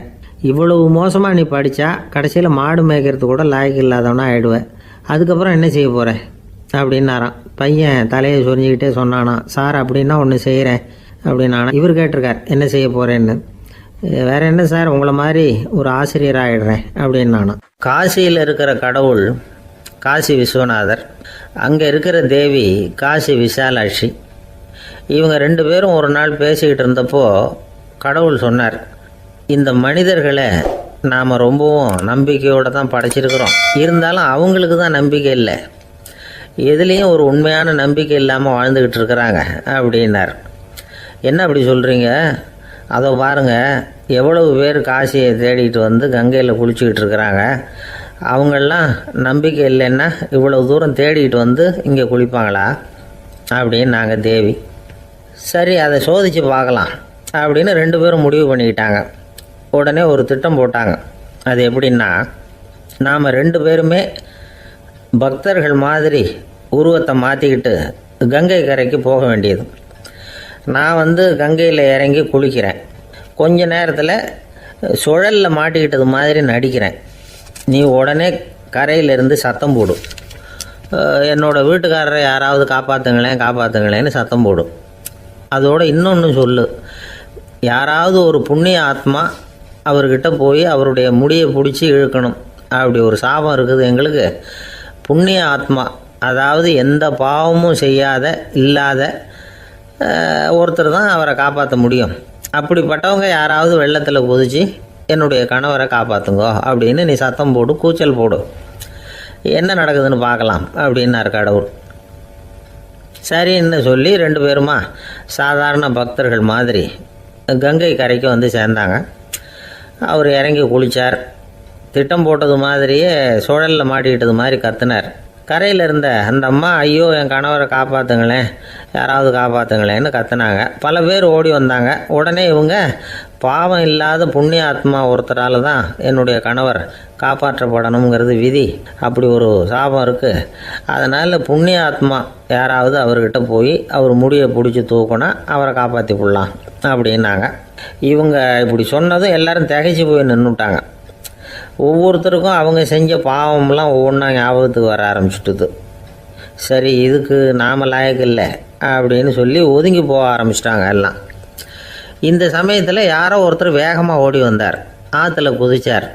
இவ்வளவு மோசமாக நீ படித்தா கடைசியில் மாடு மேய்க்கிறது கூட லாய்க்கு இல்லாதவனா ஆயிடுவேன். அதுக்கப்புறம் என்ன செய்ய போகிறேன் அப்படின்னாராம். பையன் தலையை சொரிஞ்சிக்கிட்டே சொன்னானா, சார் அப்படின்னா ஒன்று செய்கிறேன் அப்படின்னானா. இவர் கேட்டிருக்கார், என்ன செய்ய போகிறேன்னு. வேற என்ன சார், உங்களை மாதிரி ஒரு ஆசிரியர் ஆகிடுறேன் அப்படின்னானா. காசியில் இருக்கிற கடவுள் காசி விஸ்வநாதர், அங்கே இருக்கிற தேவி காசி விசாலாட்சி. இவங்க 2 பேரும் ஒரு நாள் பேசிக்கிட்டு இருந்தப்போ கடவுள் சொன்னார், இந்த மனிதர்களை நாம் ரொம்பவும் நம்பிக்கையோடு தான் படைச்சிருக்கிறோம். இருந்தாலும் அவங்களுக்கு தான் நம்பிக்கை இல்லை, எதுலேயும் ஒரு உண்மையான நம்பிக்கை இல்லாமல் வாழ்ந்துக்கிட்டு இருக்கிறாங்க அப்படின்னார். என்ன அப்படி சொல்கிறீங்க? அதை பாருங்கள், எவ்வளவு பேர் காசியை தேடிட்டு கங்கையில் குளிச்சுக்கிட்டு இருக்கிறாங்க. அவங்களெலாம் நம்பிக்கை இல்லைன்னா இவ்வளவு தூரம் தேடிட்டு இங்கே குளிப்பாங்களா அப்படின்னு நாங்கள் தேவி. சரி, அதை சோதித்து பார்க்கலாம் அப்படின்னு 2 பேரும் முடிவு பண்ணிக்கிட்டாங்க. உடனே ஒரு திட்டம் போட்டாங்க. அது எப்படின்னா, நாம் 2 பேருமே பக்தர்கள் மாதிரி உருவத்தை மாற்றிக்கிட்டு கங்கை கரைக்கு போக வேண்டியது. நான் கங்கையில் இறங்கி குளிக்கிறேன். கொஞ்ச நேரத்தில் சுழலில் மாட்டிக்கிட்டது மாதிரி நடிக்கிறேன். நீ உடனே கரையிலேருந்து சத்தம் போடும், என்னோடய வீட்டுக்காரரை யாராவது காப்பாற்றுங்களேன்னு சத்தம் போடும். அதோடு இன்னொன்று சொல்லு, யாராவது ஒரு புண்ணிய ஆத்மா அவர்கிட்ட போய் அவருடைய முடியை பிடிச்சி இழுக்கணும். அப்படி ஒரு சாபம் இருக்குது எங்களுக்கு. புண்ணிய ஆத்மா, அதாவது எந்த பாவமும் செய்யாத இல்லாத ஒருத்தர் தான் அவரை காப்பாற்ற முடியும். அப்படிப்பட்டவங்க யாராவது வெள்ளத்தில் குதிச்சு என்னுடைய கணவரை காப்பாற்றுங்கோ அப்படின்னு நீ சத்தம் போடு, கூச்சல் போடு, என்ன நடக்குதுன்னு பார்க்கலாம் அப்படின்னார் கடவுள். சரின்னு சொல்லி 2 பேருமா சாதாரண பக்தர்கள் மாதிரி கங்கை கரைக்கு சேர்ந்தாங்க. அவர் இறங்கி குளித்தார். திட்டம் போட்டது மாதிரியே சுழலில் மாட்டிக்கிட்டது மாதிரி கத்துனார். கரையில் இருந்த அந்த அம்மா, ஐயோ என் கணவரை காப்பாற்றுங்களேன், யாராவது காப்பாற்றுங்களேன்னு கத்துனாங்க. பல பேர் ஓடி வந்தாங்க. உடனே இவங்க, பாவம் இல்லாத புண்ணிய ஆத்மா ஒருத்தரால் தான் என்னுடைய கணவர் காப்பாற்றப்படணுங்கிறது விதி, அப்படி ஒரு சாபம் இருக்குது, அதனால் புண்ணிய ஆத்மா யாராவது அவர்கிட்ட போய் அவர் முடியை பிடிச்சி தூக்கினா அவரை காப்பாற்றி விடலாம் அப்படின்னாங்க. இவங்க இப்படி சொன்னதும் எல்லாரும் திகைச்சு போய் நின்றுட்டாங்க. ஒவ்வொருத்தருக்கும் அவங்க செஞ்ச பாவம்லாம் ஒவ்வொன்றா ஞாபகத்துக்கு வர ஆரம்பிச்சுட்டுது. சரி, இதுக்கு நாம் லாயக்கு இல்லை அப்படின்னு சொல்லி ஒதுங்கி போக ஆரம்பிச்சிட்டாங்க எல்லாம். இந்த சமயத்தில் யாரோ ஒருத்தர் வேகமாக ஓடி வந்தார். ஆற்றுல குதித்தார்.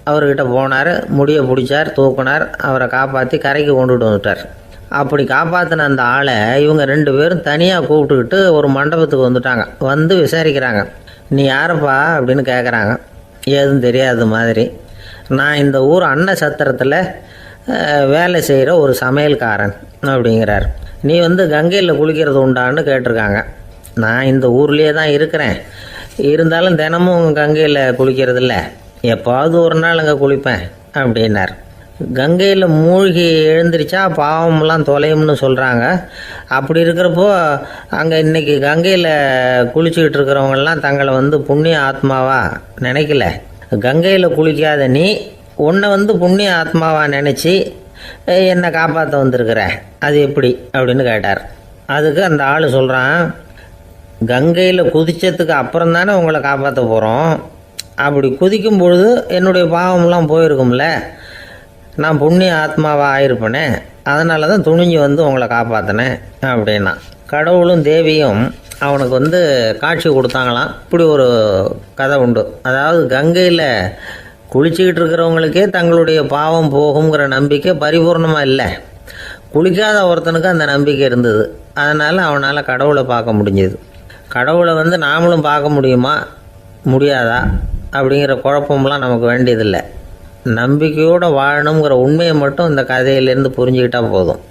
அவர்கிட்ட போனார், முடியை பிடிச்சார், தூக்கினார், அவரை காப்பாற்றி கரைக்கு கொண்டுட்டு வந்துட்டார். அப்படி காப்பாற்றின அந்த ஆளை இவங்க 2 பேரும் தனியாக கூப்பிட்டுக்கிட்டு ஒரு மண்டபத்துக்கு வந்துட்டாங்க. விசாரிக்கிறாங்க. நீ யாரப்பா அப்படின்னு கேட்குறாங்க. ஏதும் தெரியாத மாதிரி. நான் இந்த ஊர் அன்ன சத்திரத்தில் வேலை செய்கிற ஒரு சமையல்காரன் அப்படிங்கிறார். நீ கங்கையில் குளிக்கிறது உண்டான்னு கேட்டிருக்காங்க. நான் இந்த ஊர்லேயே தான் இருக்கிறேன், இருந்தாலும் தினமும் கங்கையில் குளிக்கிறது இல்லை, எப்பாவது ஒரு நாள் அங்கே குளிப்பேன் அப்படின்னார். கங்கையில் மூழ்கி எழுந்திரிச்சா பாவம்லாம் தொலையும்னு சொல்கிறாங்க. அப்படி இருக்கிறப்போ அங்கே இன்றைக்கி கங்கையில் குளிச்சுக்கிட்டு இருக்கிறவங்கெல்லாம் தங்களை புண்ணிய ஆத்மாவா நினைக்கல. கங்கையில் குளிக்காத நீ உன்னை புண்ணிய ஆத்மாவா நினச்சி என்னை காப்பாற்ற வந்திருக்கிற, அது எப்படி அப்படின்னு கேட்டார். அதுக்கு அந்த ஆள் சொல்கிறான், கங்கையில் குதித்ததுக்கு அப்புறம் தானே உங்களை காப்பாற்ற போகிறோம். அப்படி குதிக்கும் பொழுது என்னுடைய பாவம்லாம் போயிருக்கும்ல, நான் புண்ணிய ஆத்மாவாக ஆயிருப்பேனே, அதனால தான் துணிஞ்சு உங்களை காப்பாற்றினேன் அப்படின்னா. கடவுளும் தேவியும் அவனுக்கு காட்சி கொடுத்தாங்களாம். இப்படி ஒரு கதை உண்டு. அதாவது கங்கையில் குளிச்சுக்கிட்டு இருக்கிறவங்களுக்கே தங்களுடைய பாவம் போகுங்கிற நம்பிக்கை பரிபூர்ணமாக இல்லை. குளிக்காத ஒருத்தனுக்கு அந்த நம்பிக்கை இருந்தது. அதனால் அவனால் கடவுளை பார்க்க முடிஞ்சது. கடவுளை நாமளும் பார்க்க முடியுமா முடியாதா அப்படிங்கிற குழப்பம்லாம் நமக்கு வேண்டியதில்லை. நம்பிக்கையோடு வாழணுங்கிற உண்மையை மட்டும் இந்த கதையிலேருந்து புரிஞ்சுக்கிட்டா போதும்.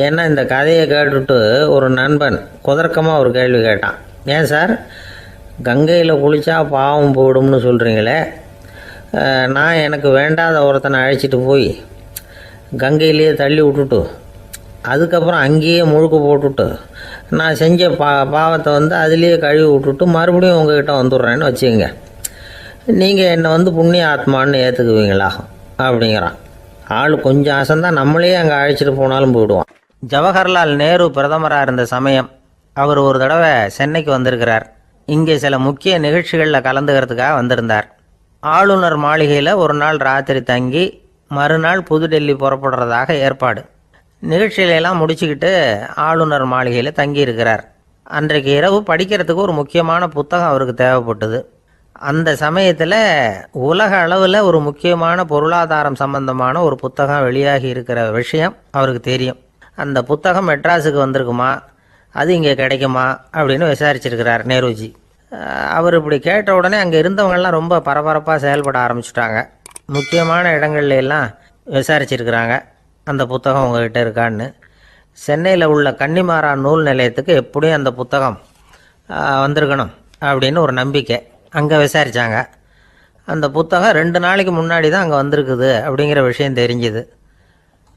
ஏன்னா இந்த கதையை கேட்டுட்டு ஒரு நண்பன் குதர்க்கமாக ஒரு கேள்வி கேட்டான். ஏன் சார், கங்கையில் குளித்தா பாவம் போயிடும்னு சொல்கிறீங்களே, நான் எனக்கு வேண்டாத ஒருத்தனை அழைச்சிட்டு போய் கங்கையிலேயே தள்ளி விட்டுட்டு அதுக்கப்புறம் அங்கேயே முழுக்க போட்டுட்டு நான் செஞ்ச பாவத்தை அதுலேயே கழுவி விட்டுட்டு மறுபடியும் உங்ககிட்ட வந்துடுறேன்னு வச்சுக்கோங்க, நீங்கள் என்னை புண்ணிய ஆத்மான்னு ஏற்றுக்குவீங்களா அப்படிங்கிறான். ஆள் கொஞ்சம் அசந்தான் நம்மளே அங்கே அழைச்சிட்டு போனாலும் போயிடுவான். ஜவஹர்லால் நேரு பிரதமராக இருந்த சமயம் அவர் ஒரு தடவை சென்னைக்கு வந்திருக்கிறார். இங்கே சில முக்கிய நிகழ்ச்சிகளில் கலந்துக்கிறதுக்காக வந்திருந்தார். ஆளுநர் மாளிகையில் ஒரு நாள் ராத்திரி தங்கி மறுநாள் புதுடெல்லி புறப்படுறதாக ஏற்பாடு. நிகழ்ச்சியிலெல்லாம் முடிச்சுக்கிட்டு ஆளுநர் மாளிகையில் தங்கியிருக்கிறார். அன்றைக்கு இரவு படிக்கிறதுக்கு ஒரு முக்கியமான புத்தகம் அவருக்கு தேவைப்பட்டது. அந்த சமயத்தில் உலக அளவில் ஒரு முக்கியமான பொருளாதாரம் சம்பந்தமான ஒரு புத்தகம் வெளியாகி இருக்கிற விஷயம் அவருக்கு தெரியும். அந்த புத்தகம் மெட்ராஸுக்கு வந்திருக்குமா, அது இங்கே கிடைக்குமா அப்படின்னு விசாரிச்சிருக்கிறார் நேருஜி. அவர் இப்படி கேட்ட உடனே அங்கே இருந்தவங்கெல்லாம் ரொம்ப பரபரப்பாக செயல்பட ஆரம்பிச்சுட்டாங்க. முக்கியமான இடங்கள்ல எல்லாம் விசாரிச்சிருக்கிறாங்க அந்த புத்தகம் உங்ககிட்ட இருக்கான்னு. சென்னையில் உள்ள கன்னிமாரா நூல் நிலையத்துக்கு எப்படியும் அந்த புத்தகம் வந்திருக்கணும் அப்படின்னு ஒரு நம்பிக்கை. அங்கே விசாரித்தாங்க. அந்த புத்தகம் 2 நாளைக்கு முன்னாடி தான் அங்கே வந்திருக்குது அப்படிங்கிற விஷயம் தெரிஞ்சுது.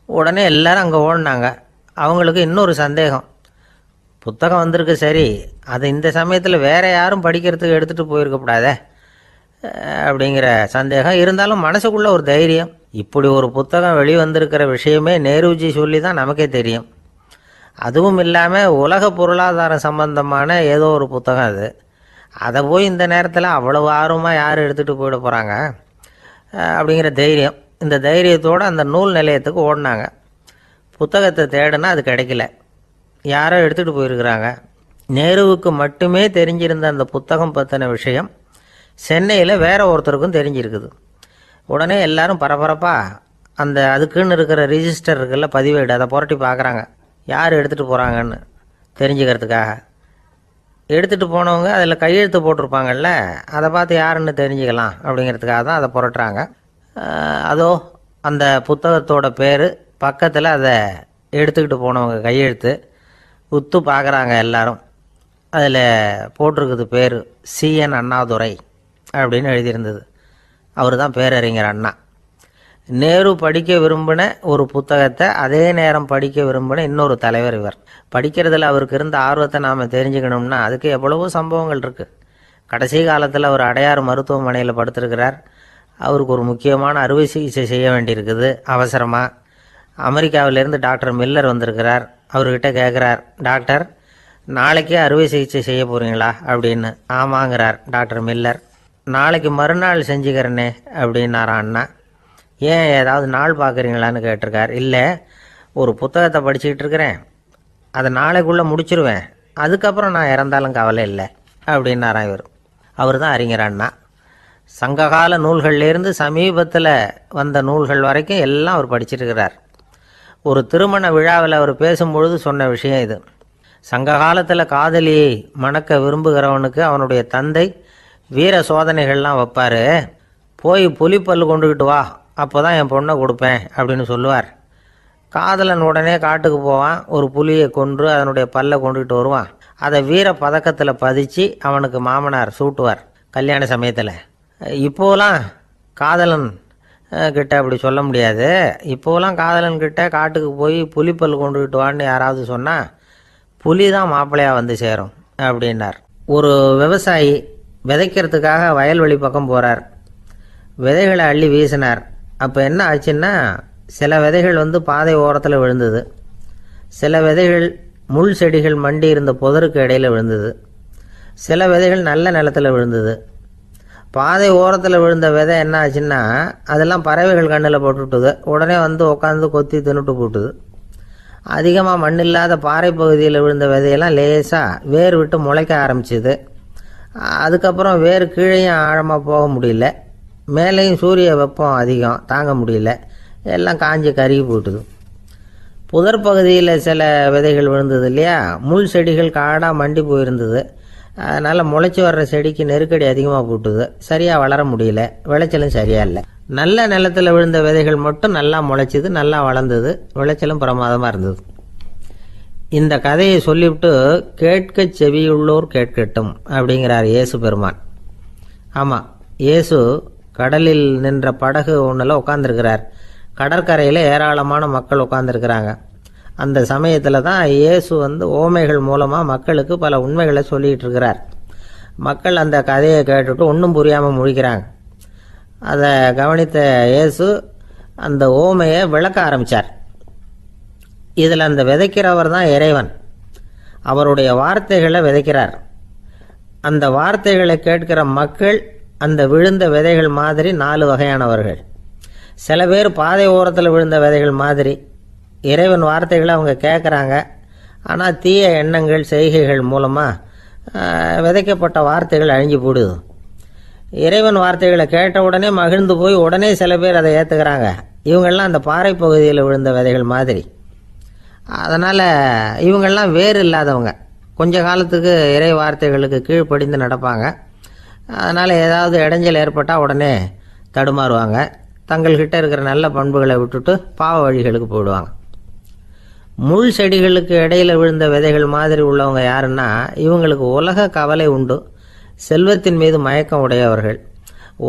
உடனே எல்லோரும் அங்கே ஓடினாங்க. அவங்களுக்கு இன்னொரு சந்தேகம், புத்தகம் வந்திருக்கு சரி, அது இந்த சமயத்தில் வேறு யாரும் படிக்கிறதுக்கு எடுத்துகிட்டு போயிருக்கக்கூடாதே அப்படிங்கிற சந்தேகம் இருந்தாலும் மனசுக்குள்ளே ஒரு தைரியம். இப்படி ஒரு புத்தகம் வெளிவந்திருக்கிற விஷயமே நேருஜி சொல்லி தான் நமக்கே தெரியும். அதுவும் இல்லாமல் உலக பொருளாதாரம் சம்பந்தமான ஏதோ ஒரு புத்தகம் அது. அதை போய் இந்த நேரத்தில் அவ்வளவு ஆர்வமாக யார் எடுத்துகிட்டு போயிட போகிறாங்க அப்படிங்கிற தைரியம். இந்த தைரியத்தோடு அந்த நூல் நிலையத்துக்கு ஓடினாங்க. புத்தகத்தை தேடினா அது கிடைக்கல, யாரோ எடுத்துகிட்டு போயிருக்கிறாங்க. நேருவுக்கு மட்டுமே தெரிஞ்சிருந்த அந்த புத்தகம் பற்றின விஷயம் சென்னையில் வேற ஒருத்தருக்கும் தெரிஞ்சிருக்குது. உடனே எல்லாரும் பரபரப்பாக அதுக்குன்னு இருக்கிற ரிஜிஸ்டர் இருக்குல்ல, பதிவேடு, அதை புரட்டி பார்க்குறாங்க யார் எடுத்துகிட்டு போகிறாங்கன்னு தெரிஞ்சுக்கிறதுக்காக. எடுத்துகிட்டு போனவங்க அதில் கையெழுத்து போட்டிருப்பாங்கல்ல, அதை பார்த்து யாருன்னு தெரிஞ்சுக்கலாம் அப்படிங்கிறதுக்காக தான் அதை புரட்டுறாங்க. அதோ அந்த புத்தகத்தோட பேர் பக்கத்தில் அதை எடுத்துக்கிட்டு போனவங்க கையெழுத்து உத்து பார்க்குறாங்க எல்லாரும். அதில் போட்டிருக்குது பேர் CN அண்ணாதுரை அப்படின்னு எழுதியிருந்தது. அவர் தான் பேரறிஞர் அண்ணா. நேரு படிக்க விரும்பின ஒரு புத்தகத்தை அதே நேரம் படிக்க விரும்பின இன்னொரு தலைவர் இவர். படிக்கிறதுல அவருக்கு இருந்த ஆர்வத்தை நாம் தெரிஞ்சுக்கணும்னா அதுக்கு எவ்வளவோ சம்பவங்கள் இருக்குது. கடைசி காலத்தில் அவர் அடையாறு மருத்துவமனையில் படுத்திருக்கிறார். அவருக்கு ஒரு முக்கியமான அறுவை சிகிச்சை செய்ய வேண்டியிருக்குது அவசரமாக. அமெரிக்காவிலேருந்து டாக்டர் மில்லர் வந்திருக்கிறார். அவர்கிட்ட கேட்குறார், டாக்டர் நாளைக்கே அறுவை சிகிச்சை செய்ய போகிறீங்களா அப்படின்னு. ஆமாங்கிறார் டாக்டர் மில்லர். நாளைக்கு மறுநாள் செஞ்சுக்கிறேனே அப்படின்னாரான் அண்ணா. ஏன் ஏதாவது நாள் பார்க்குறீங்களான்னு கேட்டிருக்கார். இல்லை, ஒரு புத்தகத்தை படிச்சுக்கிட்டு இருக்கிறேன், அதை நாளைக்குள்ளே முடிச்சிருவேன், அதுக்கப்புறம் நான் இறந்தாலும் கவலை இல்லை அப்படின்னாரான் இவர். அவர் தான் அறிஞர் அண்ணா. சங்ககால நூல்கள்லேருந்து சமீபத்தில் வந்த நூல்கள் வரைக்கும் எல்லாம் அவர் படிச்சிருக்கிறார். ஒரு திருமண விழாவில் அவர் பேசும்பொழுது சொன்ன விஷயம் இது. சங்க காலத்தில் காதலியை மணக்க விரும்புகிறவனுக்கு அவனுடைய தந்தை வீர சோதனைகள்லாம் வைப்பார். போய் புலிப்பல் கொண்டுக்கிட்டு வா, அப்போ தான் என் பொண்ணை கொடுப்பேன் அப்படின்னு சொல்லுவார். காதலன் உடனே காட்டுக்கு போவான், ஒரு புலியை கொன்று அதனுடைய பல்லை கொண்டுக்கிட்டு வருவான். அதை வீர பதக்கத்தில் பதிச்சு அவனுக்கு மாமனார் சூட்டுவார் கல்யாண சமயத்தில். இப்போலாம் காதலன் கிட்ட அப்படி சொல்ல முடியாது. இப்போலாம் காதலன் கிட்ட காட்டுக்கு போய் புலிப்பல் கொண்டுக்கிட்டு வான்னு யாராவது சொன்னால் புலி தான் மாப்பிள்ளையாக வந்து சேரும் அப்படின்னார். ஒரு விவசாயி விதைக்கிறதுக்காக வயல்வெளி பக்கம் போகிறார். விதைகளை அள்ளி வீசினார். அப்போ என்ன ஆச்சுன்னா, சில விதைகள் பாதை ஓரத்தில் விழுந்தது, சில விதைகள் முள் செடிகள் மண்டி இருந்த புதருக்கு இடையில் விழுந்தது, சில விதைகள் நல்ல நிலத்தில் விழுந்தது. பாதை ஓரத்தில் விழுந்த விதை என்ன ஆச்சுன்னா, அதெல்லாம் பறவைகள் கண்ணில் போட்டுவிட்டுது. உடனே உட்காந்து கொத்தி தின்னுட்டு போட்டுது. அதிகமாக மண் இல்லாத பாறை பகுதியில் விழுந்த விதையெல்லாம் லேசாக வேர் விட்டு முளைக்க ஆரம்பிச்சிது. அதுக்கப்புறம் வேர் கீழேயும் ஆழமாக போக முடியல, மேலேயும் சூரிய வெப்பம் அதிகம் தாங்க முடியல, எல்லாம் காஞ்சி கருகி போட்டுது. புதர் பகுதியில் சில விதைகள் விழுந்தது இல்லையா, முள் செடிகள் காடாக மண்டி போயிருந்தது. அதனால் முளைச்சி வர்ற செடிக்கு நெருக்கடி அதிகமாக போட்டுது, சரியாக வளர முடியல, விளைச்சலும் சரியாக இல்லை. நல்ல நிலத்தில் விழுந்த விதைகள் மட்டும் நல்லா முளைச்சிது, நல்லா வளர்ந்தது, விளைச்சலும் பிரமாதமாக இருந்தது. இந்த கதையை சொல்லிவிட்டு கேட்க செவியுள்ளோர் கேட்கட்டும் அப்படிங்கிறார் இயேசு பெருமான். ஆமாம், இயேசு கடலில் நின்ற படகு ஒன்றில் உட்காந்துருக்கிறார். கடற்கரையில் ஏராளமான மக்கள் உட்காந்துருக்கிறாங்க. அந்த சமயத்தில் தான் இயேசு ஓமைகள் மூலமாக மக்களுக்கு பல உண்மைகளை சொல்லிகிட்டு இருக்கிறார். மக்கள் அந்த கதையை கேட்டுட்டு ஒன்றும் புரியாமல் முழிக்கிறாங்க. அதை கவனித்த இயேசு அந்த ஓமையை விளக்க ஆரம்பித்தார். இதில் அந்த விதைக்கிறவர் தான் இறைவன். அவருடைய வார்த்தைகளை விதைக்கிறார். அந்த வார்த்தைகளை கேட்கிற மக்கள் அந்த விழுந்த விதைகள் மாதிரி 4 வகையானவர்கள். சில பேர் பாதை ஓரத்தில் விழுந்த விதைகள் மாதிரி இறைவன் வார்த்தைகளை அவங்க கேட்குறாங்க. ஆனால் தீய எண்ணங்கள் செய்கைகள் மூலமாக விதைக்கப்பட்ட வார்த்தைகள் அழிஞ்சு போடுது. இறைவன் வார்த்தைகளை கேட்ட உடனே மகிழ்ந்து போய் உடனே சில பேர் அதை ஏற்றுக்கிறாங்க. இவங்கெல்லாம் அந்த பாறை பகுதியில் விழுந்த விதைகள் மாதிரி. அதனால் இவங்கெல்லாம் வேறு இல்லாதவங்க. கொஞ்ச காலத்துக்கு இறை வார்த்தைகளுக்கு கீழ்ப்படிந்து நடப்பாங்க. அதனால் ஏதாவது இடைஞ்சல் ஏற்பட்டால் உடனே தடுமாறுவாங்க. தங்கள்கிட்ட இருக்கிற நல்ல பண்புகளை விட்டுட்டு பாவ வழிகளுக்கு போயிடுவாங்க. முள் செடிகளுக்கு இடையில் விழுந்த விதைகள் மாதிரி உள்ளவங்க யாருன்னா, இவங்களுக்கு உலக கவலை உண்டு, செல்வத்தின் மீது மயக்கம் உடையவர்கள்,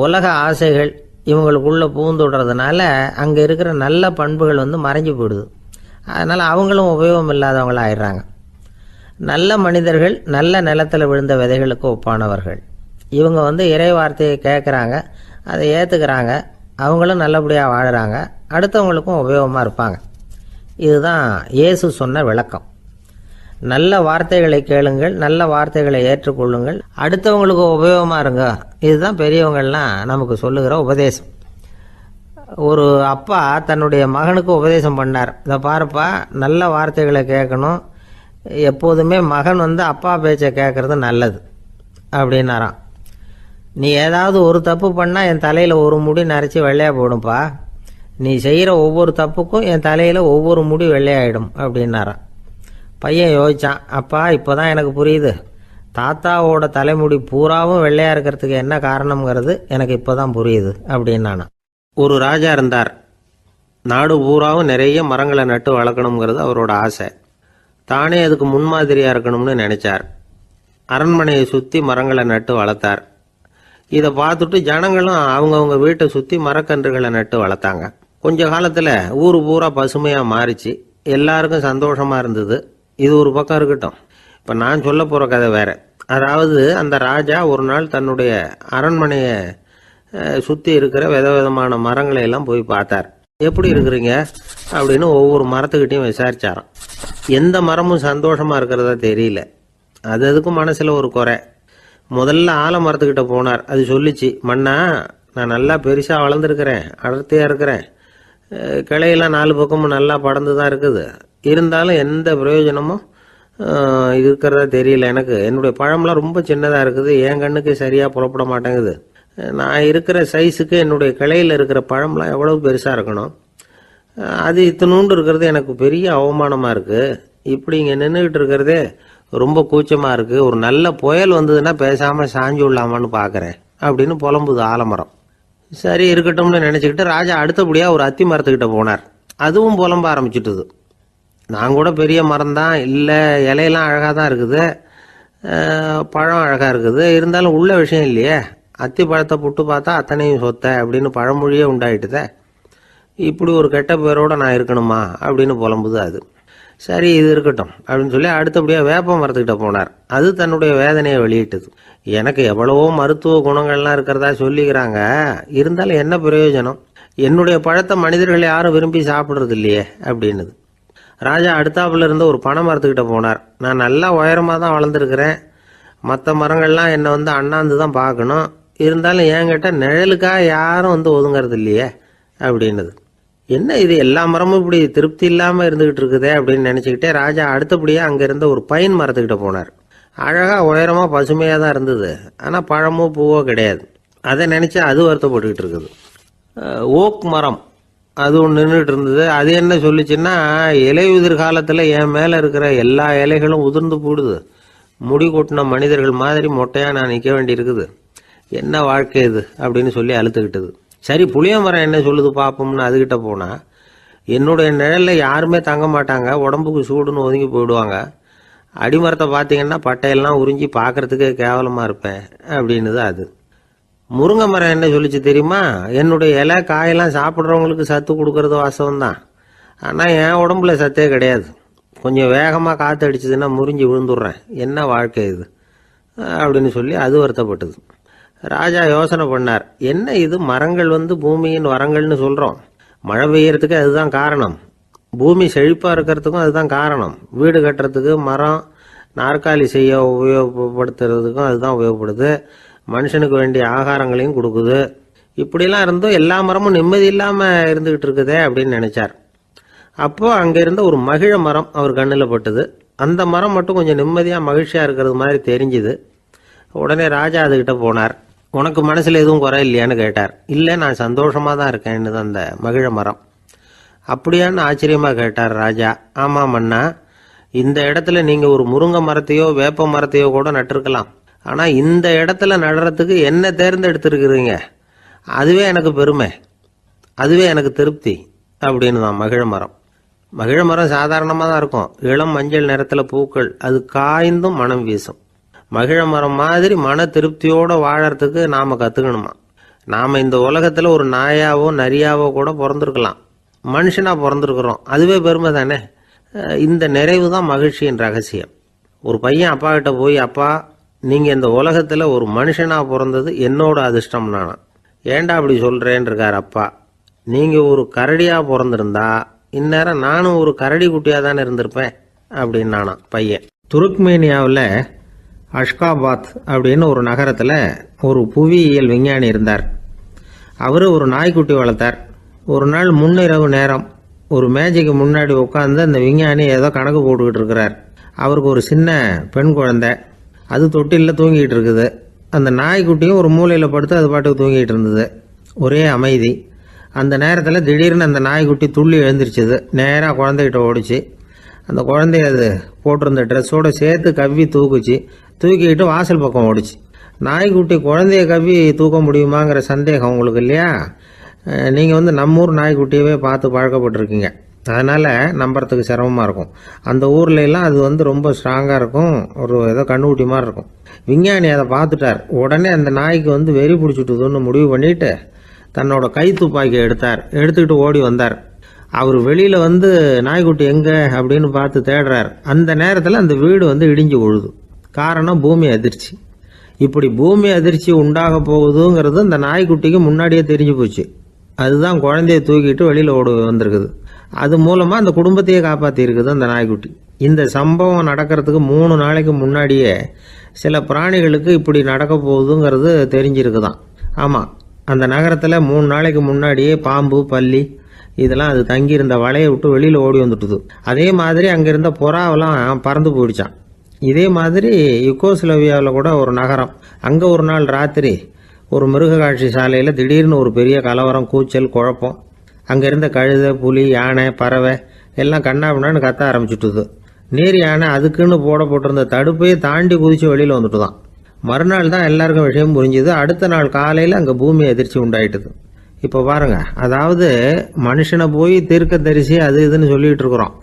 உலக ஆசைகள் இவங்களுக்குள்ளே பூந்துடுறதுனால அங்கே இருக்கிற நல்ல பண்புகள் மறைஞ்சு போயிடுது. அதனால் அவங்களும் உபயோகம் இல்லாதவங்களாக ஆயிடுறாங்க. நல்ல மனிதர்கள் நல்ல நிலத்தில் விழுந்த விதைகளுக்கு ஒப்பானவர்கள். இவங்க இறை வார்த்தையை கேட்குறாங்க, அதை ஏற்றுக்கிறாங்க, அவங்களும் நல்லபடியாக வாழுறாங்க, அடுத்தவங்களுக்கும் உபயோகமாக இருப்பாங்க. இதுதான் இயேசு சொன்ன விளக்கம். நல்ல வார்த்தைகளை கேளுங்கள், நல்ல வார்த்தைகளை ஏற்றுக்கொள்ளுங்கள், அடுத்தவங்களுக்கு உபயோகமாக இருங்க. இதுதான் பெரியவங்கள்லாம் நமக்கு சொல்லுகிற உபதேசம். ஒரு அப்பா தன்னுடைய மகனுக்கு உபதேசம் பண்ணார். இதை பாருப்பா, நல்ல வார்த்தைகளை கேட்கணும், எப்போதுமே மகன் அப்பா பேச்சை கேட்கறது நல்லது அப்படின்னாராம். நீ ஏதாவது ஒரு தப்பு பண்ணால் என் தலையில் ஒரு முடி நரைச்சி வெள்ளையாக போடும்பா, நீ செய்கிற ஒவ்வொரு தப்புக்கும் என் தலையில் ஒவ்வொரு முடி வெள்ளையாயிடும் அப்படின்னாராம். பையன் யோசித்தான், அப்பா இப்போ தான் எனக்கு புரியுது, தாத்தாவோட தலைமுடி பூராவும் வெள்ளையாக இருக்கிறதுக்கு என்ன காரணம்ங்கிறது எனக்கு இப்போ தான் புரியுது அப்படின்னானா. ஒரு ராஜா இருந்தார். நாடு பூராவும் நிறைய மரங்களை நட்டு வளர்க்கணுங்கிறது அவரோட ஆசை. தானே அதுக்கு முன்மாதிரியாக இருக்கணும்னு நினைச்சார். அரண்மனையை சுற்றி மரங்களை நட்டு வளர்த்தார். இதை பார்த்துட்டு ஜனங்களும் அவங்கவுங்க வீட்டை சுற்றி மரக்கன்றுகளை நட்டு வளர்த்தாங்க. கொஞ்ச காலத்தில் ஊர் பூரா பசுமையாக மாறிச்சு. எல்லாருக்கும் சந்தோஷமாக இருந்தது. இது ஒரு பக்கம் இருக்கட்டும். இப்போ நான் சொல்ல போகிற கதை வேற. அதாவது அந்த ராஜா ஒரு நாள் தன்னுடைய அரண்மனையை சுற்றி இருக்கிற விதவிதமான மரங்களை எல்லாம் போய் பார்த்தார். எப்படி இருக்கிறீங்க அப்படின்னு ஒவ்வொரு மரத்துக்கிட்டையும் விசாரிச்சாராம். எந்த மரமும் சந்தோஷமாக இருக்கிறதா தெரியல. அது அதுக்கும் மனசில் ஒரு குறை. முதல்ல ஆலமரத்துக்கிட்ட போனார். அது சொல்லிச்சு, மண்ணா, நான் நல்லா பெருசாக வளர்ந்துருக்கிறேன், அடர்த்தியாக இருக்கிறேன், கிளையெல்லாம் 4 பக்கமும் நல்லா படர்ந்து தான் இருக்குது, இருந்தாலும் எந்த பிரயோஜனமும் இருக்கிறதா தெரியல எனக்கு. என்னுடைய பழம்லாம் ரொம்ப சின்னதாக இருக்குது, என் கண்ணுக்கு சரியாக புறப்பட மாட்டேங்குது. நான் இருக்கிற சைஸுக்கு என்னுடைய கிளையில் இருக்கிற பழம்லாம் எவ்வளவு பெருசாக இருக்கணும், அது இத்தினூண்டு இருக்கிறது எனக்கு பெரிய அவமானமாக இருக்குது. இப்படி இங்கே நின்றுக்கிட்டு இருக்கிறதே ரொம்ப கூச்சமாக இருக்குது. ஒரு நல்ல புயல் வந்ததுன்னா பேசாமல் சாஞ்சு விடலாமான்னு பார்க்குறேன் அப்படின்னு புலம்புது ஆலமரம். சரி இருக்கட்டும்னு நினச்சிக்கிட்டு ராஜா அடுத்தபடியாக ஒரு அத்தி மரத்துக்கிட்ட போனார். அதுவும் புலம்ப ஆரம்பிச்சுட்டுது. நான் கூட பெரிய மரம் தான், இல்லை இலையெல்லாம் அழகாக தான் இருக்குது, பழம் அழகாக இருக்குது, இருந்தாலும் உள்ள விஷயம் இல்லையே, அத்தி பழத்தை புட்டு பார்த்தா அத்தனையும் சொத்தை அப்படின்னு பழமொழியே உண்டாயிட்டுதே, இப்படி ஒரு கெட்ட பேரோடு நான் இருக்கணுமா அப்படின்னு புலம்புது அது. சரி இது இருக்கட்டும் அப்படின்னு சொல்லி அடுத்தபடியாக வேப்ப மரத்துக்கிட்ட போனார். அது தன்னுடைய வேதனையை வெளியிட்டது. எனக்கு எவ்வளவோ மருத்துவ குணங்கள்லாம் இருக்கிறதா சொல்லிக்கிறாங்க, இருந்தாலும் என்ன பிரயோஜனம், என்னுடைய பழத்தை மனிதர்கள் யாரும் விரும்பி சாப்பிட்றது இல்லையே அப்படின்னுது. ராஜா அடுத்தாப்புல இருந்த ஒரு பனை மரத்துக்கிட்ட போனார். நான் நல்லா உயரமாக தான் வளர்ந்துருக்கிறேன், மற்ற மரங்கள்லாம் என்னை அண்ணாந்து தான் பார்க்கணும், இருந்தாலும் என்கிட்ட நிழலுக்காக யாரும் ஒதுங்கிறது இல்லையே அப்படின்னுது. என்ன இது எல்லா மரமும் இப்படி திருப்தி இல்லாமல் இருந்துகிட்டு இருக்குதே அப்படின்னு நினச்சிக்கிட்டே ராஜா அடுத்தபடியாக அங்கே இருந்த ஒரு பைன் மரத்துக்கிட்ட போனார். அழகாக உயரமாக பசுமையாக தான் இருந்தது, ஆனால் பழமோ பூவோ கிடையாது. அதை நினச்சி அது வருத்தப்பட்டுக்கிட்டு இருக்குது. ஓக் மரம் அது ஒன்று நின்றுட்டு இருந்தது. அது என்ன சொல்லிச்சுன்னா, இலையுதிர் காலத்தில் என் மேலே இருக்கிற எல்லா இலைகளும் உதிர்ந்து போடுது, முடி கொட்டின மனிதர்கள் மாதிரி மொட்டையாக நான் நிற்க வேண்டி இருக்குது, என்ன வாழ்க்கை இது அப்படின்னு சொல்லி அழுத்துக்கிட்டது. சரி, புளிய மரம் என்ன சொல்லுது பார்ப்போம்னு அதுகிட்ட போனா, என்னுடைய நிழலில் யாருமே தங்க மாட்டாங்க, உடம்புக்கு சூடுன்னு ஒதுங்கி போயிடுவாங்க. அடிமரத்தை பார்த்தீங்கன்னா பட்டையெல்லாம் உறிஞ்சி பார்க்கறதுக்கே கேவலமாக இருப்பேன் அப்படின்னுது அது. முருங்கை மரம் என்ன சொல்லிச்சு தெரியுமா? என்னுடைய இலை காயெல்லாம் சாப்பிட்றவங்களுக்கு சத்து கொடுக்கறது வாசம் தான், ஆனால் என் உடம்புல சத்தே கிடையாது. கொஞ்சம் வேகமாக காற்று அடிச்சதுன்னா முறிஞ்சி விழுந்துடுறேன். என்ன வாழ்க்கை இது அப்படின்னு சொல்லி அது வருத்தப்பட்டது. ராஜா யோசனை பண்ணார். என்ன இது, மரங்கள் பூமியின் வரங்கள்னு சொல்கிறோம். மழை பெய்யறதுக்கு அதுதான் காரணம். பூமி செழிப்பாக இருக்கிறதுக்கும் அதுதான் காரணம். வீடு கட்டுறதுக்கு மரம், நாற்காலி செய்ய உபயோகப்படுத்துறதுக்கும் அதுதான் உபயோகப்படுது. மனுஷனுக்கு வேண்டிய ஆகாரங்களையும் கொடுக்குது. இப்படிலாம் இருந்தும் எல்லா மரமும் நிம்மதி இல்லாமல் இருந்துகிட்டு இருக்குதே அப்படின்னு நினைச்சார். அப்போ அங்கே இருந்த ஒரு மகிழ மரம் அவர் கண்ணில் பட்டுது. அந்த மரம் மட்டும் கொஞ்சம் நிம்மதியாக மகிழ்ச்சியாக இருக்கிறது மாதிரி தெரிஞ்சுது. உடனே ராஜா அதுகிட்ட போனார். உனக்கு மனசில் எதுவும் குறை இல்லையான்னு கேட்டார். இல்லை, நான் சந்தோஷமாக தான் இருக்கேன்னு அந்த மகிழ மரம். அப்படியான்னு ஆச்சரியமாக கேட்டார் ராஜா. ஆமாம் மன்னா, இந்த இடத்துல நீங்கள் ஒரு முருங்கை மரத்தையோ வேப்ப மரத்தையோ கூட நட்டிருக்கலாம். ஆனால் இந்த இடத்துல நடுறதுக்கு என்ன தேர்ந்தெடுத்துருக்குறீங்க, அதுவே எனக்கு பெருமை, அதுவே எனக்கு திருப்தி அப்படின்னு தான் மகிழ மரம். மகிழ மரம் சாதாரணமாக தான் இருக்கும். இளம் மஞ்சள் நிறத்தில் பூக்கள், அது காய்ந்தும் மனம் வீசும். மகிழ மரம் மாதிரி மன திருப்தியோடு வாழறதுக்கு நாம் கற்றுக்கணுமா. நாம் இந்த உலகத்தில் ஒரு நாயாவோ நரியாவோ கூட பிறந்திருக்கலாம். மனுஷனாக பிறந்திருக்கிறோம், அதுவே பெருமை தானே. இந்த நிறைவு தான் மகிழ்ச்சியின் ரகசியம். ஒரு பையன் அப்பா கிட்ட போய், அப்பா, நீங்கள் இந்த உலகத்தில் ஒரு மனுஷனாக பிறந்தது என்னோட அதிர்ஷ்டம் நானா. ஏண்டா அப்படி சொல்கிறேன்னு இருக்கார் அப்பா. நீங்கள் ஒரு கரடியாக பிறந்திருந்தா இந்நேரம் நானும் ஒரு கரடி குட்டியாக தானே இருந்திருப்பேன் அப்படின்னு நானா பையன். துருக்மேனியாவில் அஷ்காபாத் அப்படின்னு ஒரு நகரத்தில் ஒரு புவியியல் விஞ்ஞானி இருந்தார். அவர் ஒரு நாய்க்குட்டி வளர்த்தார். ஒரு நாள் முன்னிரவு நேரம் ஒரு மேஜைக்கு முன்னாடி உட்காந்து அந்த விஞ்ஞானி ஏதோ கணக்கு போட்டுக்கிட்டு இருக்கிறார். அவருக்கு ஒரு சின்ன பெண் குழந்தை, அது தொட்டிலில் தூங்கிட்டு இருக்குது. அந்த நாய்க்குட்டியும் ஒரு மூலையில் படுத்து அது பாட்டுக்கு தூங்கிட்டு இருந்தது. ஒரே அமைதி. அந்த நேரத்தில் திடீர்னு அந்த நாய்க்குட்டி துள்ளி எழுந்திரிச்சது. நேராக குழந்தைகிட்ட ஓடிச்சு. அந்த குழந்தைய அது போட்டிருந்த ட்ரெஸ்ஸோடு சேர்த்து கவ்வி தூக்குச்சு. தூக்கிக்கிட்டு வாசல் பக்கம் ஓடிச்சு. நாய்க்குட்டி குழந்தைய கவ்வி தூக்க முடியுமாங்கிற சந்தேகம் உங்களுக்கு இல்லையா? நீங்கள் நம்ம ஊர் நாய்க்குட்டியவே பார்த்து பழக்கப்பட்டிருக்கீங்க, அதனால் நம்புறதுக்கு சிரமமாக இருக்கும். அந்த ஊர்லெலாம் அது ரொம்ப ஸ்ட்ராங்காக இருக்கும், ஒரு ஏதோ கண்ணுக்குட்டி மாதிரி இருக்கும். விஞ்ஞானி அதை பார்த்துட்டார். உடனே அந்த நாய்க்கு வெறி பிடிச்சிட்டுதுன்னு முடிவு பண்ணிவிட்டு தன்னோட கை துப்பாக்கி எடுத்துக்கிட்டு ஓடி வந்தார். அவர் வெளியில் நாய்க்குட்டி எங்கே அப்படின்னு பார்த்து தேடுறார். அந்த நேரத்தில் அந்த வீடு இடிஞ்சு விழுது. காரணம் பூமி அதிர்ச்சி. இப்படி பூமி அதிர்ச்சி உண்டாக போகுதுங்கிறது அந்த நாய்க்குட்டிக்கு முன்னாடியே தெரிஞ்சு போச்சு. அதுதான் குழந்தைய தூக்கிட்டு வெளியில் ஓடி வந்திருக்குது. அது மூலமாக அந்த குடும்பத்தையே காப்பாற்றிருக்குது அந்த நாய்க்குட்டி. இந்த சம்பவம் நடக்கிறதுக்கு 3 நாளைக்கு முன்னாடியே சில பிராணிகளுக்கு இப்படி நடக்க போகுதுங்கிறது தெரிஞ்சிருக்குதான். ஆமாம், அந்த நகரத்தில் 3 நாளைக்கு முன்னாடியே பாம்பு, பல்லி இதெல்லாம் அது தங்கியிருந்த வலையை விட்டு வெளியில் ஓடி வந்துட்டுது. அதே மாதிரி அங்கே இருந்த புறாவெல்லாம் பறந்து போயிடுச்சான். இதே மாதிரி யுகோஸ்லோவியாவில் கூட ஒரு நகரம், அங்கே ஒரு நாள் ராத்திரி ஒரு மிருக காட்சி சாலையில் திடீர்னு ஒரு பெரிய கலவரம், கூச்சல், குழப்பம். அங்கே இருந்த கழுதை, புலி, யானை, பறவை எல்லாம் கண்ணாபின்னான்னு கத்த ஆரம்பிச்சுட்டுது. நீர் யானை அதுக்குன்னு போட்டிருந்த தடுப்பையே தாண்டி குதித்து வெளியில் வந்துட்டுதான். மறுநாள் தான் எல்லாருக்கும் விஷயம் புரிஞ்சுது. அடுத்த நாள் காலையில் அங்கே பூமி அதிர்ச்சி உண்டாயிட்டுது. இப்போ பாருங்க, அதாவது மனுஷனை போய் தீர்க்க தரிசி அது இதுன்னு சொல்லிட்டு இருக்கிறோம்.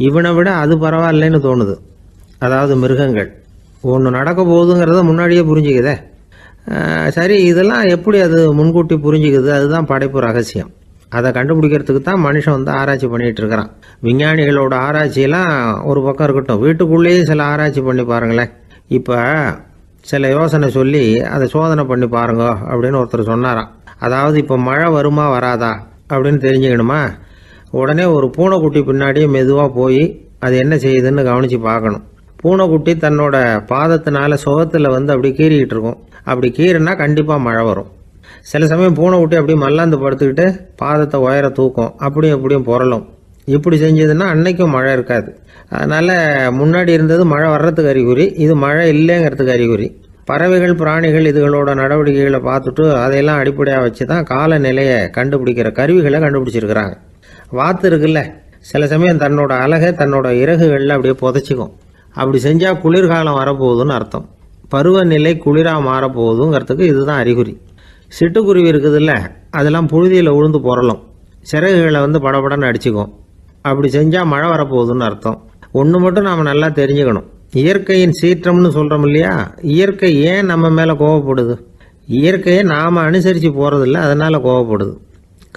இவனை விட அது பரவாயில்லைன்னு தோணுது. அதாவது மிருகங்கள் ஒன்று நடக்க போகுதுங்கிறத முன்னாடியே புரிஞ்சுக்குதே. சரி, இதெல்லாம் எப்படி அது முன்கூட்டி புரிஞ்சுக்குது? அதுதான் படைப்பு ரகசியம். அதை கண்டுபிடிக்கிறதுக்கு தான் மனுஷன் ஆராய்ச்சி பண்ணிகிட்டு இருக்கிறான். விஞ்ஞானிகளோட ஆராய்ச்சியெல்லாம் ஒரு பக்கம் இருக்கட்டும், வீட்டுக்குள்ளேயே சில ஆராய்ச்சி பண்ணி பாருங்களேன். இப்போ சில யோசனை சொல்லி அதை சோதனை பண்ணி பாருங்க அப்படின்னு ஒருத்தர் சொன்னாராம். அதாவது இப்போ மழை வருமா வராதா அப்படின்னு தெரிஞ்சுக்கணுமா, உடனே ஒரு பூனைக்குட்டி பின்னாடியே மெதுவாக போய் அது என்ன செய்யுதுன்னு கவனித்து பார்க்கணும். பூனைக்குட்டி தன்னோட பாதத்தினால சுகத்தில் அப்படி கீறிக்கிட்டு இருக்கும். அப்படி கீறினா கண்டிப்பாக மழை வரும். சில சமயம் பூனைக்குட்டி அப்படி மல்லாந்து படுத்துக்கிட்டு பாதத்தை உயர தூக்கும், அப்படியும் எப்படியும் புரளும். இப்படி செஞ்சதுன்னா அன்னைக்கும் மழை இருக்காது. அதனால் முன்னாடி இருந்தது மழை வர்றதுக்கு அறிகுறி, இது மழை இல்லைங்கிறதுக்கு அறிகுறி. பறவைகள், பிராணிகள் இதுகளோட நடவடிக்கைகளை பார்த்துட்டு அதையெல்லாம் அடிப்படையாக வச்சு தான் காலநிலையை கண்டுபிடிக்கிற கருவிகளை கண்டுபிடிச்சிருக்கிறாங்க. வாத்து இருக்குல்ல, சில சமயம் தன்னோட அழகை தன்னோட இறகுகளில் அப்படியே புதைச்சிக்கும். அப்படி செஞ்சால் குளிர்காலம் வரப்போகுதுன்னு அர்த்தம். பருவநிலை குளிராக மாறப்போகுதுங்கிறதுக்கு இதுதான் அறிகுறி. சிட்டுக்குருவி இருக்குதுல்ல, அதெல்லாம் புழுதியில் உழுந்து புரளும், சிறகுகளை வந்து படபடன்னு அடிச்சுக்கும். அப்படி செஞ்சால் மழை வரப்போகுதுன்னு அர்த்தம். ஒன்று மட்டும் நாம் நல்லா தெரிஞ்சுக்கணும். இயற்கையின் சீற்றம்னு சொல்கிறோம் இல்லையா, இயற்கை ஏன் நம்ம மேலே கோவப்படுது? இயற்கையை நாம் அனுசரித்து போகிறதில்ல, அதனால் கோவப்படுது.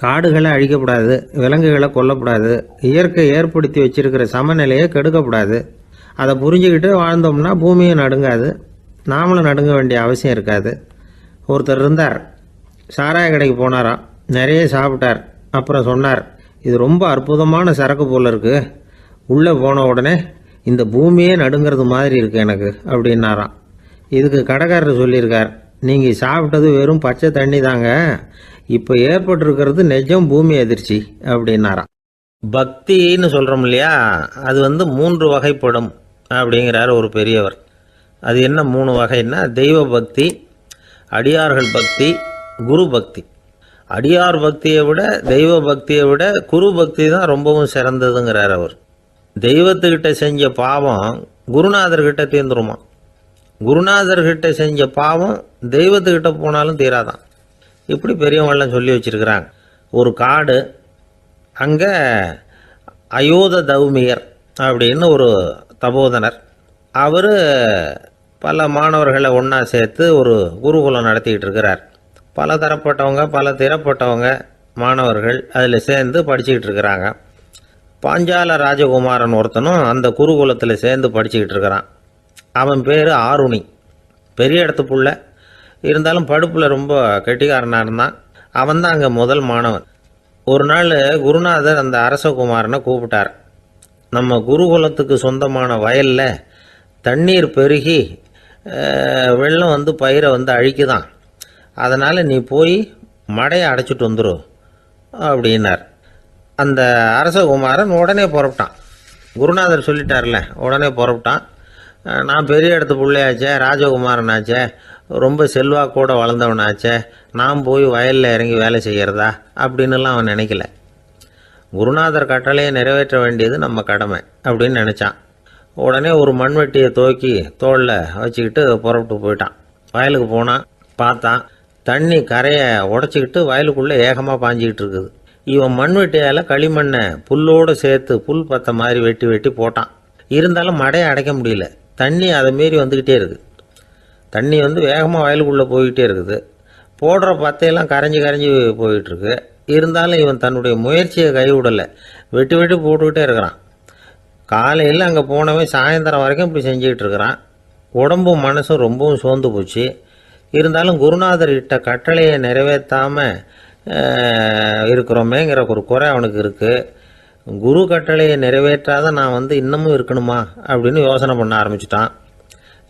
காடுகளை அழிக்கக்கூடாது, விலங்குகளை கொல்லக்கூடாது, இயற்கை ஏற்படுத்தி வச்சிருக்கிற சமநிலையை கெடுக்கக்கூடாது. அதை புரிஞ்சுக்கிட்டு வாழ்ந்தோம்னா பூமியும் நடுங்காது, நாமளும் நடுங்க வேண்டிய அவசியம் இருக்காது. ஒருத்தர் இருந்தார், சாராய கடைக்கு போனாராம், நிறைய சாப்பிட்டார். அப்புறம் சொன்னார், இது ரொம்ப அற்புதமான சரக்கு போல் இருக்குது, உள்ளே போன உடனே இந்த பூமியே நடுங்கிறது மாதிரி இருக்குது எனக்கு அப்படின்னாராம். இதுக்கு கடைக்காரர் சொல்லியிருக்கார், நீங்கள் சாப்பிட்டது வெறும் பச்சை தண்ணி தாங்க, இப்போ ஏற்பட்டிருக்கிறது நிஜம் பூமி அதிர்ச்சி அப்படின்னாராம். பக்தின்னு சொல்கிறோம் இல்லையா, அது வந்து 3 வகைப்படும் அப்படிங்கிறார் ஒரு பெரியவர். அது என்ன 3 வகைன்னா, தெய்வ பக்தி, அடியார்கள் பக்தி, குரு பக்தி. அடியார் பக்தியை விட தெய்வ பக்தியை விட குரு பக்தி தான் ரொம்பவும் சிறந்ததுங்கிறார் அவர். தெய்வத்துக்கிட்ட செஞ்ச பாவம் குருநாதர்கிட்ட தீர்ந்துருமா, குருநாதர்கிட்ட செஞ்ச பாவம் தெய்வத்துக்கிட்ட போனாலும் தீராதான். இப்படி பெரியவங்களாம் சொல்லி வச்சிருக்கிறாங்க. ஒரு காடு, அங்கே அயோத தௌமியர் அப்படின்னு ஒரு தபோதனர், அவர் பல மாணவர்களை ஒன்றா சேர்த்து ஒரு குருகுலம் நடத்திக்கிட்டு இருக்கிறார். பல தரப்பட்டவங்க பல திறப்பட்டவங்க மாணவர்கள் அதில் சேர்ந்து படிச்சுக்கிட்டு இருக்கிறாங்க. பாஞ்சால ராஜகுமாரன் ஒருத்தனும் அந்த குருகுலத்தில் சேர்ந்து படிச்சுக்கிட்டு இருக்கிறான். அவன் பேர் ஆருணி. பெரிய இடத்து புள்ள, இருந்தாலும் படுப்பில் ரொம்ப கெட்டிக்காரனாக இருந்தான். அவன் தான் அங்கே முதல் மாணவன். ஒரு நாள் குருநாதர் அந்த அரசகுமாரனை கூப்பிட்டார். நம்ம குருகுலத்துக்கு சொந்தமான வயலில் தண்ணீர் பெருகி வெள்ளம் வந்து பயிரை வந்து அழிக்குதான், அதனால் நீ போய் மடையை அடைச்சிட்டு வந்துடும் அப்படின்னார். அந்த அரசகுமாரன் உடனே புறப்பட்டான். குருநாதர் சொல்லிட்டார்ல, உடனே புறப்பட்டான். நான் பெரிய இடத்து பிள்ளையாச்சே, ராஜகுமாரனாச்சே, ரொம்ப செல்வாக்கூட வளர்ந்தவனாச்சே, நான் போய் வயலில் இறங்கி வேலை செய்கிறதா அப்படின்னுலாம் அவன் நினைக்கல. குருநாதர் கட்டளையை நிறைவேற்ற வேண்டியது நம்ம கடமை அப்படின்னு நினச்சான். உடனே ஒரு மண்வெட்டியை தூக்கி தோளில் வச்சுக்கிட்டு புறப்பட்டு போயிட்டான். வயலுக்கு போனான். பார்த்தான், தண்ணி கரையை உடச்சிக்கிட்டு வயலுக்குள்ளே ஏகமாக பாஞ்சிக்கிட்டு இருக்குது. இவன் மண்வெட்டியால் களிமண்ணை புல்லோடு சேர்த்து புல் பத்த மாதிரி வெட்டி வெட்டி போட்டான். இருந்தாலும் மடையை அடைக்க முடியல. தண்ணி அதை மீறி வந்துக்கிட்டே இருக்குது. தண்ணி வந்து வேகமாக வயலுக்குள்ளே போய்கிட்டே இருக்குது. போடுற பத்தையெல்லாம் கரைஞ்சி கரைஞ்சி போயிட்டுருக்கு. இருந்தாலும் இவன் தன்னுடைய முயற்சியை கைவிடலை, வெட்டி வெட்டி போட்டுக்கிட்டே இருக்கிறான். காலையில் அங்கே போனவன் சாயந்தரம் வரைக்கும் இப்படி செஞ்சுக்கிட்டு இருக்கிறான். உடம்பும் மனசும் ரொம்பவும் சோர்ந்து போச்சு. இருந்தாலும் குருநாதர் இட்ட கட்டளையை நிறைவேற்றாமல் இருக்கிறோமேங்கிற ஒரு குறை அவனுக்கு இருக்குது. குரு கட்டளையை நிறைவேற்றாத நான் வந்து இன்னமும் இருக்கணுமா அப்படின்னு யோசனை பண்ண ஆரம்பிச்சிட்டான்.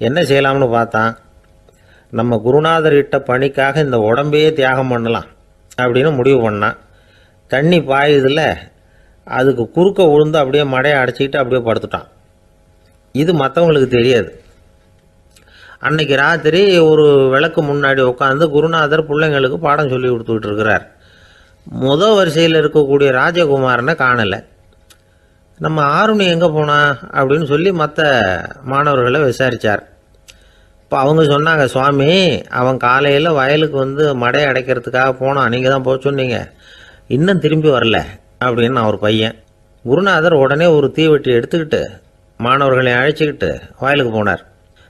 என்ன செய்யலாம்னு பார்த்தான். நம்ம குருநாதர் இட்ட பணிக்காக இந்த உடம்பையே தியாகம் பண்ணலாம் அப்படின்னு முடிவு பண்ணான். தண்ணி பாயுதில்ல, அதுக்கு குறுக்க விழுந்து அப்படியே மடையை அடைச்சிக்கிட்டு அப்படியே படுத்துட்டான். இது மற்றவங்களுக்கு தெரியாது. அன்னைக்கு ராத்திரி ஒரு விளக்கு முன்னாடி உட்காந்து குருநாதர் பிள்ளைங்களுக்கு பாடம் சொல்லி கொடுத்துக்கிட்டு இருக்கிறார். முதல் வரிசையில் இருக்கக்கூடிய ராஜகுமாரனை காணலை. நம்ம ஆருணி எங்கே போனா அப்படின்னு சொல்லி மற்ற மாணவர்களை விசாரித்தார். இப்போ அவங்க சொன்னாங்க, சுவாமி அவன் காலையில் வயலுக்கு வந்து மடையை அடைக்கிறதுக்காக போனான், நீங்கள் தான் போக சொன்னீங்க, இன்னும் திரும்பி வரல அப்படின்னு அவர் பையன். குருநாதர் உடனே ஒரு தீவெட்டி எடுத்துக்கிட்டு மாணவர்களை அழைச்சிக்கிட்டு வயலுக்கு போனார்.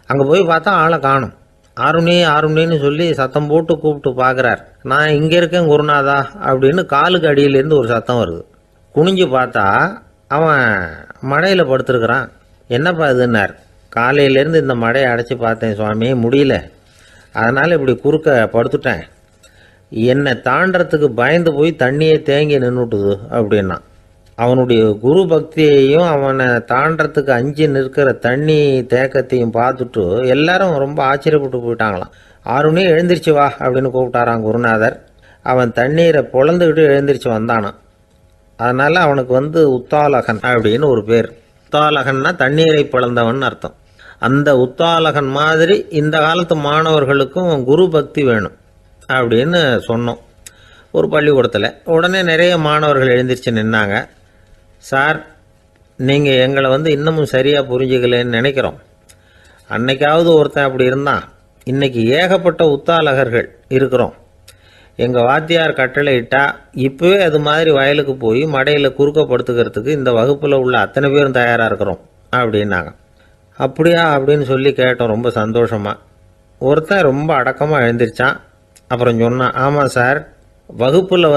அங்கே போய் பார்த்தா ஆளை காணும். ஆருணி ஆருணின்னு சொல்லி சத்தம் போட்டு கூப்பிட்டு பார்க்குறார். நான் இங்கே இருக்கேன் குருநாதா அப்படின்னு காலுக்கு அடியிலேருந்து ஒரு சத்தம் வருது. குனிஞ்சு பார்த்தா அவன் மடையில் படுத்துருக்கிறான். என்னப்பா இதுன்னார். காலையிலேருந்து இந்த மடையை அடைச்சி பார்த்தேன் சுவாமி, முடியல, அதனால் இப்படி குறுக்க படுத்துட்டேன், என்னை தாண்டறதுக்கு பயந்து போய் தண்ணியே தேங்கி நின்றுட்டுது அப்படின்னா. அவனுடைய குரு பக்தியையும் அவனை தாண்டறதுக்கு அஞ்சு நிற்கிற தண்ணி தேக்கத்தையும் பார்த்துட்டு எல்லாரும் ரொம்ப ஆச்சரியப்பட்டு போயிட்டாங்களாம். ஆருணி எழுந்திரிச்சு வா அப்படின்னு கூப்பிட்டாரான் குருநாதர். அவன் தண்ணீரை பொழந்துக்கிட்டு எழுந்திரிச்சு வந்தானான். அதனால் அவனுக்கு வந்து உத்தாலகன் அப்படின்னு ஒரு பேர். உத்தாலகன்னா தண்ணீரை பிளந்தவன் அர்த்தம். அந்த உத்தாலகன் மாதிரி இந்த காலத்து மாணவர்களுக்கும் குரு பக்தி வேணும் அப்படின்னு சொன்னோம் ஒரு பள்ளிக்கூடத்தில். உடனே நிறைய மாணவர்கள் எழுந்திரிச்சு நின்னாங்க. சார், நீங்கள் எங்களை வந்து இன்னமும் சரியாக புரிஞ்சுக்கலன்னு நினைக்கிறோம். அன்னைக்காவது ஒருத்தன் அப்படி இருந்தான், இன்னைக்கு ஏகப்பட்ட உத்தாலகர்கள் இருக்கிறோம். எங்கள் வாத்தியார் கட்டளை இட்டா இப்போவே அது மாதிரி வயலுக்கு போய் மடையில் குறுக்க படுத்துக்கிறதுக்கு இந்த வகுப்பில் உள்ள அத்தனை பேரும் தயாராக இருக்கிறோம் அப்படின்னாங்க. அப்படியா அப்படின்னு சொல்லி கேட்டோம் ரொம்ப சந்தோஷமாக. ஒருத்தன் ரொம்ப அடக்கமாக எழுந்திரிச்சான். அப்புறம் சொன்னான், ஆமாம் சார், வகுப்பில்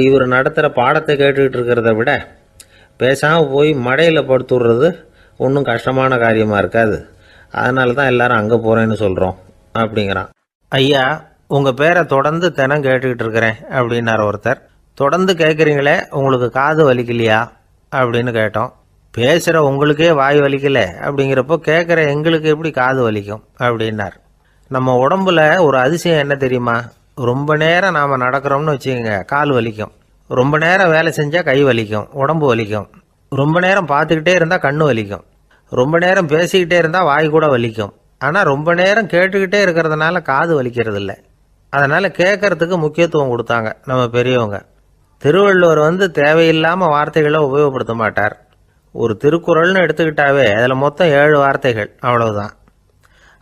இவர் நடத்துகிற பாடத்தை கேட்டுக்கிட்டு இருக்கிறத விட பேசாமல் போய் மடையில் படுத்துடுறது ஒன்றும் கஷ்டமான காரியமாக இருக்காது. அதனால தான் எல்லாரும் அங்கே போகிறேன்னு சொல்கிறோம் அப்படிங்கிறான். ஐயா, உங்கள் பேரை தொடர்ந்து தினம் கேட்டுக்கிட்டு இருக்கிறேன் அப்படின்னார் ஒருத்தர். தொடர்ந்து கேட்குறீங்களே, உங்களுக்கு காது வலிக்கலையா அப்படின்னு கேட்டோம். பேசுகிற உங்களுக்கே வாய் வலிக்கலை அப்படிங்கிறப்போ கேட்குற எங்களுக்கு எப்படி காது வலிக்கும் அப்படின்னார். நம்ம உடம்புல ஒரு அதிசயம் என்ன தெரியுமா? ரொம்ப நேரம் நாம் நடக்கிறோம்னு வச்சுக்கோங்க, கால் வலிக்கும். ரொம்ப நேரம் வேலை செஞ்சால் கை வலிக்கும், உடம்பு வலிக்கும். ரொம்ப நேரம் பார்த்துக்கிட்டே இருந்தால் கண்ணு வலிக்கும். ரொம்ப நேரம் பேசிக்கிட்டே இருந்தால் வாய் கூட வலிக்கும். ஆனால் ரொம்ப நேரம் கேட்டுக்கிட்டே இருக்கிறதுனால காது வலிக்கிறது இல்லை. அதனால் கேட்கறதுக்கு முக்கியத்துவம் கொடுத்தாங்க நம்ம பெரியவங்க. திருவள்ளுவர் தேவையில்லாமல் வார்த்தைகளை உபயோகப்படுத்த மாட்டார். ஒரு திருக்குறள்னு எடுத்துக்கிட்டாவே அதில் மொத்தம் 7 வார்த்தைகள், அவ்வளவுதான்.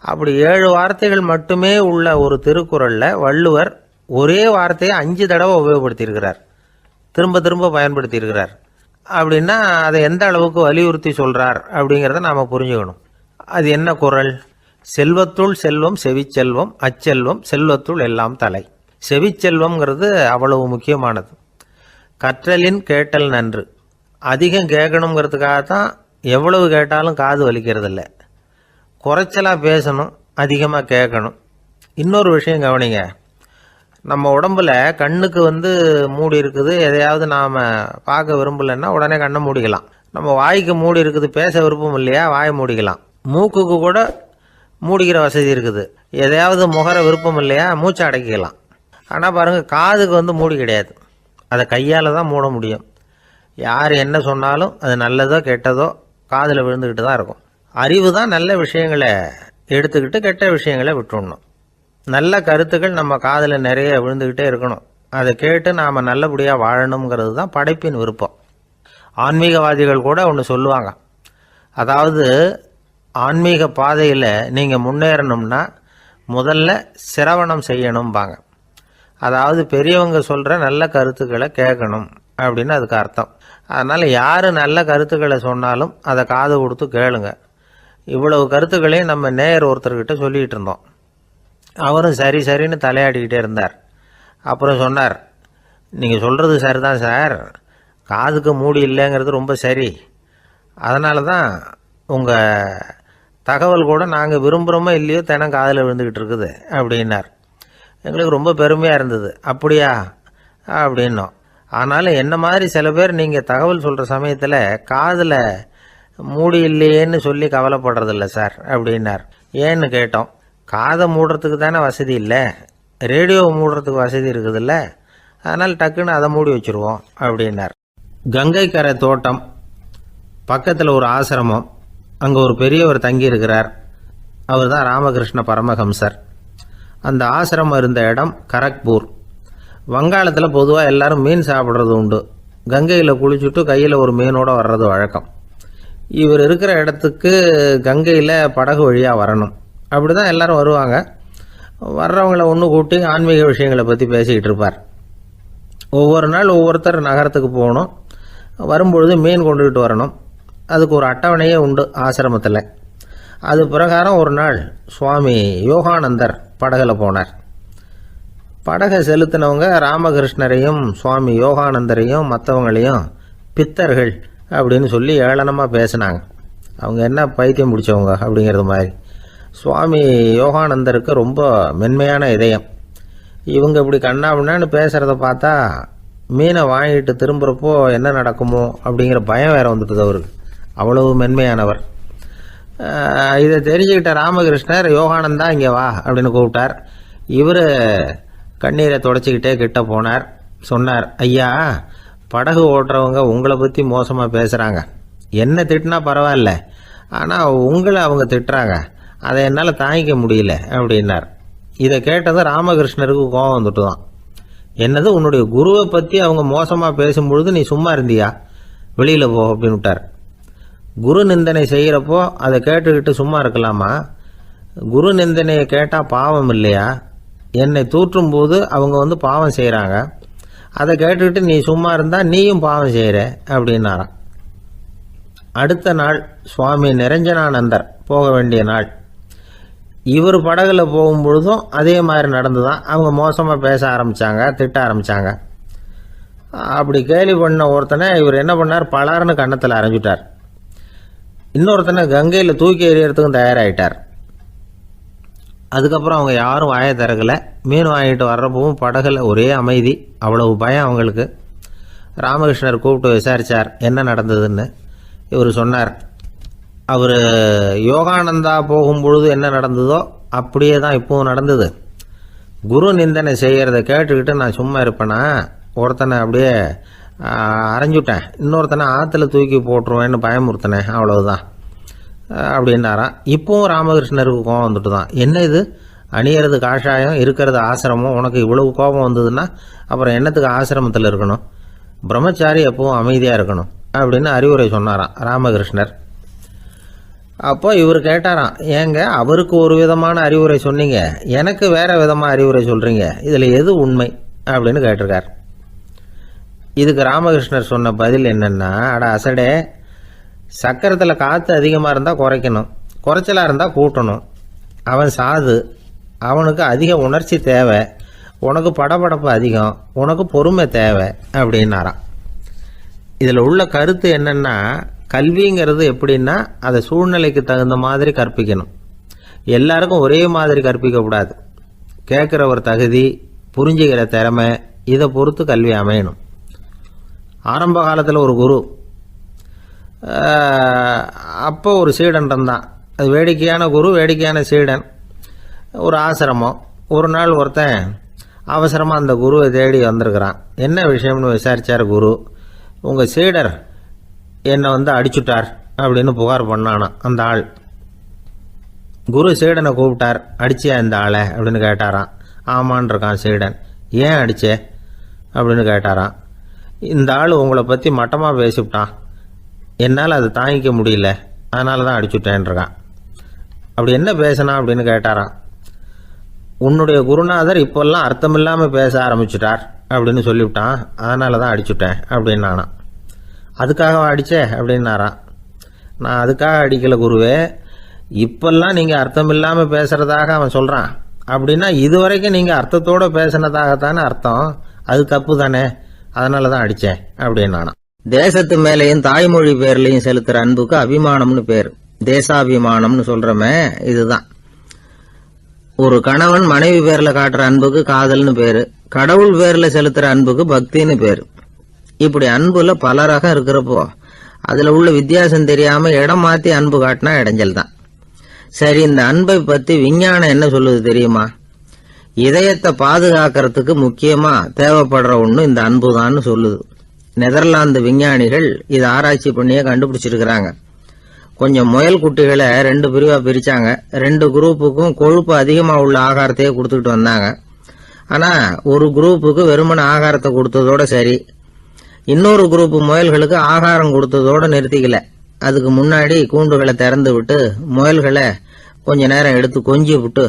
அப்படி 7 வார்த்தைகள் மட்டுமே உள்ள ஒரு திருக்குறளில் வள்ளுவர் ஒரே வார்த்தையை 5 தடவை உபயோகப்படுத்தியிருக்கிறார், திரும்ப திரும்ப பயன்படுத்தியிருக்கிறார். அப்படின்னா அதை எந்த அளவுக்கு வலியுறுத்தி சொல்கிறார் அப்படிங்கிறத நாம் புரிஞ்சுக்கணும். அது என்ன குறள்? செல்வத்துள் செல்வம் செவிச்செல்வம், அச்செல்வம் செல்வத்துள் எல்லாம் தலை. செவிச்செல்வம்ங்கிறது அவ்வளவு முக்கியமானது. கற்றலின் கேட்டல் நன்று. அதிகம் கேட்கணுங்கிறதுக்காகத்தான் எவ்வளவு கேட்டாலும் காது வலிக்கிறதில்ல. குறைச்சலாக பேசணும், அதிகமாக கேட்கணும். இன்னொரு விஷயம் கவனிங்க, நம்ம உடம்புல கண்ணுக்கு மூடி இருக்குது, எதையாவது நாம் பார்க்க விரும்பலைன்னா உடனே கண்ணை மூடிக்கலாம். நம்ம வாய்க்கு மூடி இருக்குது, பேச விருப்பம் இல்லையா, வாயை மூடிக்கலாம். மூக்குக்கு கூட மூடிக்கிற வசதி இருக்குது, எதையாவது முகர விருப்பம் இல்லையா, மூச்சை அடக்கிக்கலாம். ஆனால் பாருங்கள், காதுக்கு மூடி கிடையாது, அதை கையால் தான் மூட முடியும். யார் என்ன சொன்னாலும் அது நல்லதோ கெட்டதோ காதில் விழுந்துக்கிட்டு தான் இருக்கும். அறிவு தான் நல்ல விஷயங்களை எடுத்துக்கிட்டு கெட்ட விஷயங்களை விட்டுடணும். நல்ல கருத்துக்கள் நம்ம காதில் நிறைய விழுந்துக்கிட்டே இருக்கணும். அதை கேட்டு நாம் நல்லபடியாக வாழணுங்கிறது தான் படைப்பின் விருப்பம். ஆன்மீகவாதிகள் கூட ஒன்று சொல்லுவாங்க, அதாவது ஆன்மீக பாதையில் நீங்கள் முன்னேறணும்னா முதல்ல சிரவணம் செய்யணும்பாங்க. அதாவது பெரியவங்க சொல்கிற நல்ல கருத்துக்களை கேட்கணும் அப்படின்னு அதுக்கு அர்த்தம். அதனால் யார் நல்ல கருத்துக்களை சொன்னாலும் அதை காது கொடுத்து கேளுங்க. இவ்வளவு கருத்துக்களையும் நம்ம நேயர் ஒருத்தர்கிட்ட சொல்லிகிட்டு இருந்தோம். அவரும் சரி சரின்னு தலையாடிக்கிட்டே இருந்தார். அப்புறம் சொன்னார், நீங்கள் சொல்கிறது சரிதான் சார், காதுக்கு மூடி இல்லைங்கிறது ரொம்ப சரி. அதனால தான் உங்கள் தகவல் கூட நாங்கள் விரும்புகிறோமோ இல்லையோ தினம் காதில் விழுந்துக்கிட்டு இருக்குது அப்படின்னார். எங்களுக்கு ரொம்ப பெருமையாக இருந்தது. அப்படியா அப்படின்னோம். ஆனாலும் என்ன மாதிரி சில பேர் நீங்கள் தகவல் சொல்கிற சமயத்தில் காதில் மூடி இல்லையேன்னு சொல்லி கவலைப்படுறதில்ல சார் அப்படின்னார். ஏன்னு கேட்டோம். காதை மூடுறதுக்கு தானே வசதி இல்லை, ரேடியோவை மூடுறதுக்கு வசதி இருக்குதுல்ல, அதனால் டக்குன்னு அதை மூடி வச்சுருவோம் அப்படின்னார். கங்கை கரை தோட்டம் பக்கத்தில் ஒரு ஆசிரமம், அங்கே ஒரு பெரியவர் தங்கியிருக்கிறார். அவர் தான் ராமகிருஷ்ண பரமஹம்சர். அந்த ஆசிரமம் இருந்த இடம் கரக்பூர். வங்காளத்தில் பொதுவாக எல்லாரும் மீன் சாப்பிட்றது உண்டு. கங்கையில் குளிச்சுட்டு கையில் ஒரு மீனோடு வர்றது வழக்கம். இவர் இருக்கிற இடத்துக்கு கங்கையில் படகு வழியாக வரணும். அப்படி தான் எல்லோரும் வருவாங்க. வர்றவங்கள ஒன்று கூட்டி ஆன்மீக விஷயங்களை பற்றி பேசிக்கிட்டு இருப்பார். ஒவ்வொரு நாள் ஒவ்வொருத்தர் நகரத்துக்கு போகணும், வரும்பொழுது மீன் கொண்டுகிட்டு வரணும். அதுக்கு ஒரு அட்டவணையே உண்டு ஆசிரமத்தில். அது பிரகாரம் ஒரு நாள் சுவாமி யோகானந்தர் படகில் போனார். படகை செலுத்தினவங்க ராமகிருஷ்ணரையும் சுவாமி யோகானந்தரையும் மற்றவங்களையும் பித்தர்கள் அப்படின்னு சொல்லி ஏளனமாக பேசினாங்க. அவங்க என்ன பைத்தியம் பிடிச்சவங்க அப்படிங்கிறது மாதிரி. சுவாமி யோகானந்தருக்கு ரொம்ப மென்மையான இதயம். இவங்க இப்படி கண்ணாபின்னான்னு பேசுகிறத பார்த்தா மீனை வாங்கிட்டு திரும்புகிறப்போ என்ன நடக்குமோ அப்படிங்கிற பயம் வேறு வந்துட்டுது அவருக்கு. அவ்வளவு மென்மையானவர். இதை தெரிஞ்சுக்கிட்ட ராமகிருஷ்ணர், யோகானந்தா இங்கே வா அப்படின்னு கூப்பிட்டார். இவர் கண்ணீரை தொடச்சிக்கிட்டே கிட்ட போனார். சொன்னார், ஐயா, படகு ஓட்டுறவங்க உங்களை பற்றி மோசமாக பேசுகிறாங்க. என்ன திட்டினா பரவாயில்ல, ஆனால் உங்களை அவங்க திட்டுறாங்க, அதை என்னால் தாங்கிக்க முடியல அப்படின்னார். இதை கேட்டதும் ராமகிருஷ்ணருக்கு கோபம் வந்துட்டு தான். என்னது, உன்னுடைய குருவை பற்றி அவங்க மோசமாக பேசும்பொழுது நீ சும்மா இருந்தியா, வெளியில் போ அப்படின்னு விட்டார். குரு நிந்தனை செய்கிறப்போ அதை கேட்டுக்கிட்டு சும்மா இருக்கலாமா? குரு நிந்தனையை கேட்டால் பாவம் இல்லையா? என்னை தூற்றும் போது அவங்க வந்து பாவம் செய்கிறாங்க, அதை கேட்டுக்கிட்டு நீ சும்மா இருந்தால் நீயும் பாவம் செய்கிற அப்படின்னாராம். அடுத்த நாள் சுவாமி நிரஞ்சனானந்தர் போக வேண்டிய நாள். இவர் படகுல போகும்பொழுதும் அதே மாதிரி நடந்துதான். அவங்க மோசமாக பேச ஆரம்பித்தாங்க, திட்ட ஆரம்பித்தாங்க. அப்படி கேலி பண்ண ஒருத்தனை இவர் என்ன பண்ணார், பலார்னு கன்னத்தில் அரைஞ்சிட்டார். இன்னொருத்தனை கங்கையில் தூக்கி எறியறதுக்கும் தயாராகிட்டார். அதுக்கப்புறம் அவங்க யாரும் வாயை திறக்கலை. மீன் வாங்கிட்டு வர்றப்பவும் படகுல ஒரே அமைதி, அவ்வளவு பயம் அவங்களுக்கு. ராமகிருஷ்ணர் கூப்பிட்டு விசாரித்தார் என்ன நடந்ததுன்னு. இவர் சொன்னார், அவர் யோகானந்தா போகும்பொழுது என்ன நடந்ததோ அப்படியே தான் இப்போவும் நடந்தது. குரு நிந்தனை செய்கிறத கேட்டுக்கிட்டு நான் சும்மா இருப்பேனா, ஒருத்தனை அப்படியே அரைஞ்சுட்டேன், இன்னொருத்தனை ஆற்றுல தூக்கி போட்டுருவேன்னு பயமுறுத்தினேன், அவ்வளவுதான் அப்படின்னாராம். இப்போவும் ராமகிருஷ்ணருக்கு கோபம் வந்துட்டு தான், என்ன இது அணியறது காஷாயம், இருக்கிறது ஆசிரமம், உனக்கு இவ்வளவு கோபம் வந்ததுன்னா அப்புறம் என்னத்துக்கு ஆசிரமத்தில் இருக்கணும், பிரம்மச்சாரி எப்பவும் அமைதியாக இருக்கணும் அப்படின்னு அறிவுரை சொன்னாராம் ராமகிருஷ்ணர். அப்போ இவர் கேட்டாராம், ஏங்க அவருக்கு ஒரு விதமான அறிவுரை சொன்னீங்க, எனக்கு வேற விதமாக அறிவுரை சொல்கிறீங்க, இதில் எது உண்மை அப்படின்னு கேட்டிருக்கார். இதுக்கு ராமகிருஷ்ணர் சொன்ன பதில் என்னென்னா, அட அசடே, சக்கரத்தில் காற்று அதிகமாக இருந்தால் குறைக்கணும், குறைச்சலாக இருந்தால் கூட்டணும். அவன் சாது, அவனுக்கு அதிக உணர்ச்சி தேவை, உனக்கு படபடப்பு அதிகம், உனக்கு பொறுமை தேவை அப்படின்னாராம். இதில் உள்ள கருத்து என்னென்னா, கல்விங்கிறது எப்படின்னா அதை சூழ்நிலைக்கு தகுந்த மாதிரி கற்பிக்கணும். எல்லாருக்கும் ஒரே மாதிரி கற்பிக்கக்கூடாது. கேட்குறவர் தகுதி, புரிஞ்சுக்கிற திறமை, இதை பொறுத்து கல்வி அமையணும். ஆரம்ப காலத்தில் ஒரு குரு, அப்போ ஒரு சீடன் இருந்தான். அது வேடிக்கையான குரு, வேடிக்கையான சீடன். ஒரு ஆசிரமம். ஒரு நாள் ஒருத்தன் அவசரமாக அந்த குருவை தேடி வந்திருக்கிறான். என்ன விஷயம்னு விசாரித்தார் குரு. உங்கள் சீடர் என்னை வந்து அடிச்சுட்டார் அப்படின்னு புகார் பண்ணானான் அந்த ஆள். குரு சீடனை கூப்பிட்டார். அடிச்சியா இந்த ஆளை அப்படின்னு கேட்டாரான். ஆமான் இருக்கான் சீடன். ஏன் அடிச்சே அப்படின்னு கேட்டாரான். இந்த ஆள் உங்களை பற்றி மட்டமாக பேசிவிட்டான், என்னால் அதை தாங்கிக்க முடியல, அதனால தான் அடிச்சுட்டேன்ருக்கான். அப்படி என்ன பேசினா அப்படின்னு கேட்டாரான். உன்னுடைய குருநாதர் இப்போல்லாம் அர்த்தமில்லாமல் பேச ஆரம்பிச்சுட்டார் அப்படின்னு சொல்லிவிட்டான், அதனால தான் அடிச்சுட்டேன் அப்படின்னு நானான். அதுக்காக அடித்தே அப்படின்னாரான். நான் அதுக்காக அடிக்கலை குருவே, இப்பெல்லாம் நீங்கள் அர்த்தமில்லாமல் பேசுகிறதாக அவன் சொல்கிறான், அப்படின்னா இதுவரைக்கும் நீங்கள் அர்த்தத்தோடு பேசினதாகத்தானே அர்த்தம், அது தப்பு தானே, அதனால தான் அடித்தேன் அப்படின்னு நானான். தேசத்து மேலேயும் தாய்மொழி பேர்லையும் செலுத்துற அன்புக்கு அபிமானம்னு பேர். தேசாபிமானம்னு சொல்றமே இதுதான். ஒரு கணவன் மனைவி பேர்ல காட்டுற அன்புக்கு காதல்னு பேரு, கடவுள் பேர்ல செலுத்துற அன்புக்கு பக்தின்னு பேரு. இப்படி அன்புல பல ரகம் இருக்கிறப்போ அதுல உள்ள வித்தியாசம் தெரியாம இடம் மாத்தி அன்பு காட்டினா இடைஞ்சல் தான். சரி, இந்த அன்பை பத்தி விஞ்ஞானம் என்ன சொல்லுது தெரியுமா? இதயத்தை பாதுகாக்கிறதுக்கு முக்கியமா தேவைப்படுற ஒண்ணு இந்த அன்புதான்னு சொல்லுது. நெதர்லாந்து விஞ்ஞானிகள் இதை ஆராய்ச்சி பண்ணியே கண்டுபிடிச்சிருக்கிறாங்க. கொஞ்சம் முயல் குட்டிகளை 2 பிரிவா பிரிச்சாங்க. 2 குரூப்புக்கும் கொழுப்பு அதிகமா உள்ள ஆகாரத்தையே கொடுத்துக்கிட்டு வந்தாங்க. ஆனா ஒரு குரூப்புக்கு வெறுமன ஆகாரத்தை கொடுத்ததோட சரி, இன்னொரு குரூப் முயல்களுக்கு ஆகாரம் கொடுத்ததோட நிறுத்திக்கல. அதுக்கு முன்னாடி கூண்டுகளை திறந்து விட்டு முயல்களை கொஞ்ச நேரம் எடுத்து கொஞ்சி விட்டு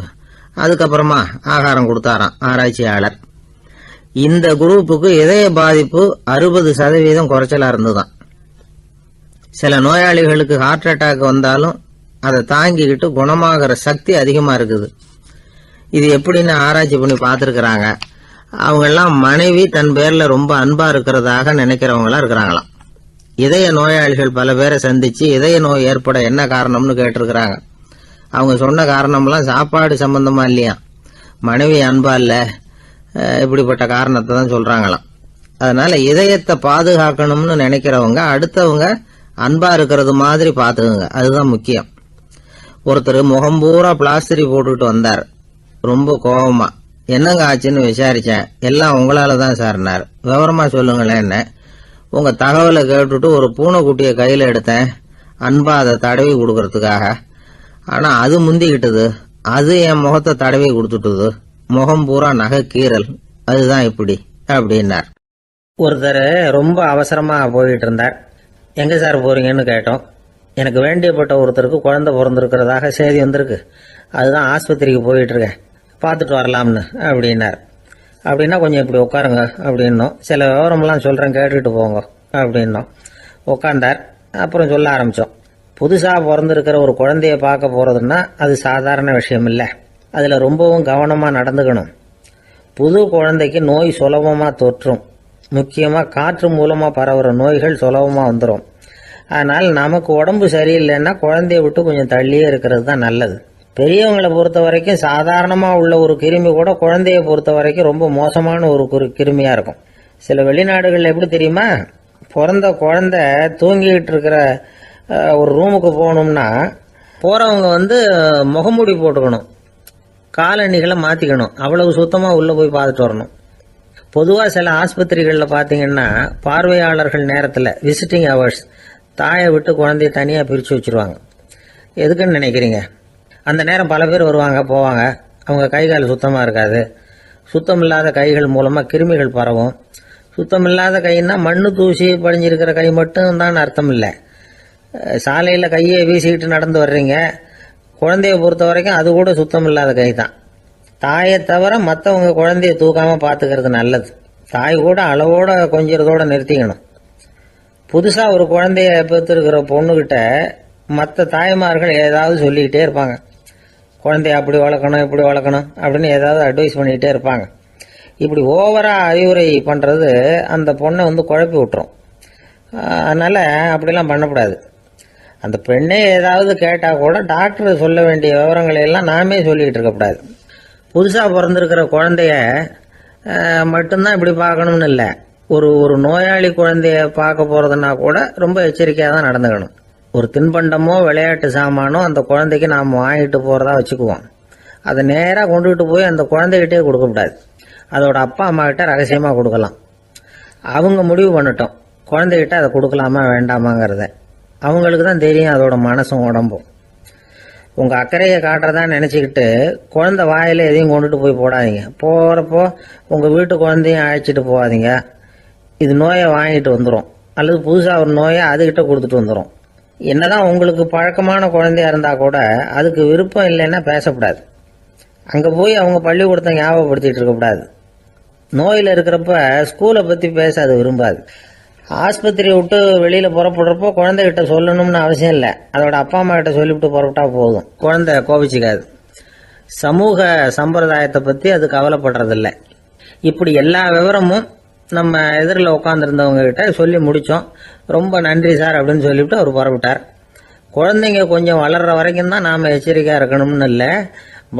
அதுக்கப்புறமா ஆகாரம் கொடுத்தாராம் ஆராய்ச்சியாளர். இந்த குரூப்புக்கு இதய பாதிப்பு 60% குறைச்சலா இருந்துதான். சில நோயாளிகளுக்கு ஹார்ட் அட்டாக் வந்தாலும் அதை தாங்கிக்கிட்டு குணமாகிற சக்தி அதிகமா இருக்குது. இது எப்படின்னு ஆராய்ச்சி பண்ணி பார்த்துருக்கிறாங்க. அவங்க எல்லாம் மனைவி தன் பேர்ல ரொம்ப அன்பா இருக்கிறதாக நினைக்கிறவங்களா இருக்கிறாங்களாம். இதய நோயாளிகள் பல பேரை சந்திச்சு இதய நோய் ஏற்பட என்ன காரணம்னு கேட்டிருக்கிறாங்க. அவங்க சொன்ன காரணம்லாம் சாப்பாடு சம்பந்தமா இல்லையா, மனைவி அன்பா இல்ல, இப்படிப்பட்ட காரணத்தை தான் சொல்றாங்களாம். அதனால இதயத்தை பாதுகாக்கணும்னு நினைக்கிறவங்க அடுத்தவங்க அன்பா இருக்கிறது மாதிரி பாத்துக்குங்க, அதுதான் முக்கியம். ஒருத்தர் முகம் பூரா பிளாஸ்டரி போட்டுக்கிட்டு வந்தார், ரொம்ப கோபமா. என்னங்க ஆச்சுன்னு விசாரிச்சேன். எல்லாம் உங்களால தான் சார்னார். விவரமா சொல்லுங்களேன். என்ன உங்க தகவலை கேட்டுட்டு ஒரு பூனைக்குட்டியை கையில எடுத்தேன், அன்பா அதை தடவி கொடுக்கறதுக்காக. ஆனா அது முந்திக்கிட்டது, அது என் முகத்தை தடவி கொடுத்துட்டுது, முகம் பூரா நகை கீறல், அதுதான் இப்படி அப்படின்னார். ஒருத்தர் ரொம்ப அவசரமா போயிட்டு இருந்தார். எங்க சார் போறீங்கன்னு கேட்டோம். எனக்கு வேண்டியப்பட்ட ஒருத்தருக்கு குழந்தை பிறந்திருக்கிறதாக செய்தி வந்திருக்கு, அதுதான் ஆஸ்பத்திரிக்கு போயிட்டு இருக்கேன், பார்த்துட்டு வரலாம்னு அப்படின்னார். அப்படின்னா கொஞ்சம் இப்படி உட்காருங்க அப்படின்னோம். சில விவரம்லாம் சொல்கிறேன் கேட்டுக்கிட்டு போங்க அப்படின்னோம். உட்காந்தார். அப்புறம் சொல்ல ஆரம்பித்தோம். புதுசாக பிறந்திருக்கிற ஒரு குழந்தைய பார்க்க போகிறதுன்னா அது சாதாரண விஷயம் இல்லை. அதில் ரொம்பவும் கவனமாக நடந்துக்கணும். புது குழந்தைக்கு நோய் சுலபமாக தொற்றும். முக்கியமாக காற்று மூலமாக பரவுகிற நோய்கள் சுலபமாக வந்துடும். அதனால் நமக்கு உடம்பு சரியில்லைன்னா குழந்தைய விட்டு கொஞ்சம் தள்ளியே இருக்கிறது தான் நல்லது. பெரியவங்களை பொறுத்த வரைக்கும் சாதாரணமாக உள்ள ஒரு கிருமி கூட குழந்தைய பொறுத்த வரைக்கும் ரொம்ப மோசமான ஒரு கிருமியாக இருக்கும். சில வெளிநாடுகளில் எப்படி தெரியுமா, பிறந்த குழந்தை தூங்கிக்கிட்டு இருக்கிற ஒரு ரூமுக்கு போகணும்னா போகிறவங்க முகமூடி போட்டுக்கணும், காலணிகளை மாற்றிக்கணும், அவ்வளவு சுத்தமாக உள்ளே போய் பார்த்துட்டு வரணும். பொதுவாக சில ஆஸ்பத்திரிகளில் பார்த்தீங்கன்னா பார்வையாளர்கள் நேரத்தில் விசிட்டிங் ஹவர்ஸ் தாயை விட்டு குழந்தைய தனியாக பிரித்து வச்சுருவாங்க. எதுக்குன்னு நினைக்கிறீங்க? அந்த நேரம் பல பேர் வருவாங்க போவாங்க. அவங்க கை கால் சுத்தமாக இருக்காது. சுத்தம் இல்லாத கைகள் மூலமாக கிருமிகள் பரவும். சுத்தம் இல்லாத கைன்னா மண்ணு தூசி படிஞ்சிருக்கிற கை மட்டும் தான் அர்த்தம் இல்லை. சாலையில் கையை வீசிக்கிட்டு நடந்து வர்றீங்க, குழந்தைய பொறுத்த வரைக்கும் அது கூட சுத்தம் இல்லாத கை தான். தாயை தவிர மற்றவங்க குழந்தைய தூக்காமல் பார்த்துக்கிறது நல்லது. தாய் கூட அளவோட கொஞ்சிறதோட நிறுத்திக்கணும். புதுசாக ஒரு குழந்தைய பெற்றிருக்கிற பொண்ணுகிட்ட மற்ற தாய்மார்கள் ஏதாவது சொல்லிக்கிட்டே இருப்பாங்க. குழந்தைய அப்படி வளர்க்கணும் இப்படி வளர்க்கணும் அப்படின்னு ஏதாவது அட்வைஸ் பண்ணிக்கிட்டே இருப்பாங்க. இப்படி ஓவராக அறிவுரை பண்ணுறது அந்த பொண்ணை குழப்பி விட்டுரும். அதனால் அப்படிலாம் பண்ணக்கூடாது. அந்த பெண்ணே ஏதாவது கேட்டால் கூட டாக்டர் சொல்ல வேண்டிய விவரங்களை எல்லாம் நாமே சொல்லிக்கிட்டு இருக்கக்கூடாது. புதுசாக பிறந்திருக்கிற குழந்தைய மட்டும்தான் இப்படி பார்க்கணும்னு இல்லை. ஒரு நோயாளி குழந்தைய பார்க்க போகிறதுனா கூட ரொம்ப எச்சரிக்கையாக தான் நடந்துக்கணும். ஒரு தின்பண்டமோ விளையாட்டு சாமானோ அந்த குழந்தைக்கு நாம் வாங்கிட்டு போகிறதா வச்சுக்குவோம். அதை நேராக கொண்டுகிட்டு போய் அந்த குழந்தைகிட்டே கொடுக்கக்கூடாது. அதோட அப்பா அம்மா கிட்ட ரகசியமாக கொடுக்கலாம். அவங்க முடிவு பண்ணட்டும் குழந்தைகிட்ட அதை கொடுக்கலாமா வேண்டாமாங்கிறத. அவங்களுக்கு தான் தெரியும் அதோட மனசும் உடம்பும். உங்கள் அக்கறையை காட்டுறதா நினச்சிக்கிட்டு குழந்தை வாயில் எதையும் கொண்டுட்டு போய் போடாதீங்க. போகிறப்போ உங்கள் வீட்டு குழந்தையும் அழைச்சிட்டு போகாதீங்க. இது நோயை வாங்கிட்டு வந்துடும், அல்லது புதுசாக ஒரு நோயை அதுகிட்ட கொடுத்துட்டு வந்துடும். என்னதான் உங்களுக்கு பழக்கமான குழந்தையா இருந்தால் கூட அதுக்கு விருப்பம் இல்லைன்னா பேசக்கூடாது. அங்கே போய் அவங்க பள்ளிக்கூடத்தை ஞாபகப்படுத்திட்டு இருக்கக்கூடாது. நோயில் இருக்கிறப்ப ஸ்கூலை பற்றி பேச அது விரும்பாது. ஆஸ்பத்திரியை விட்டு வெளியில் புறப்படுறப்போ குழந்தைகிட்ட சொல்லணும்னு அவசியம் இல்லை. அதோட அப்பா அம்மா கிட்ட சொல்லிவிட்டு புறப்பட்டா போதும். குழந்தை கோபிச்சிக்காது. சமூக சம்பிரதாயத்தை பற்றி அது கவலைப்படுறதில்லை. இப்படி எல்லா விவரமும் நம்ம எதிரில் உட்காந்துருந்தவங்க கிட்ட சொல்லி முடித்தோம். ரொம்ப நன்றி சார் அப்படின்னு சொல்லிவிட்டு அவர் புறப்பட்டார். குழந்தைங்க கொஞ்சம் வளர்கிற வரைக்கும் தான் நாம் எச்சரிக்கையாக இருக்கணும்னு இல்லை,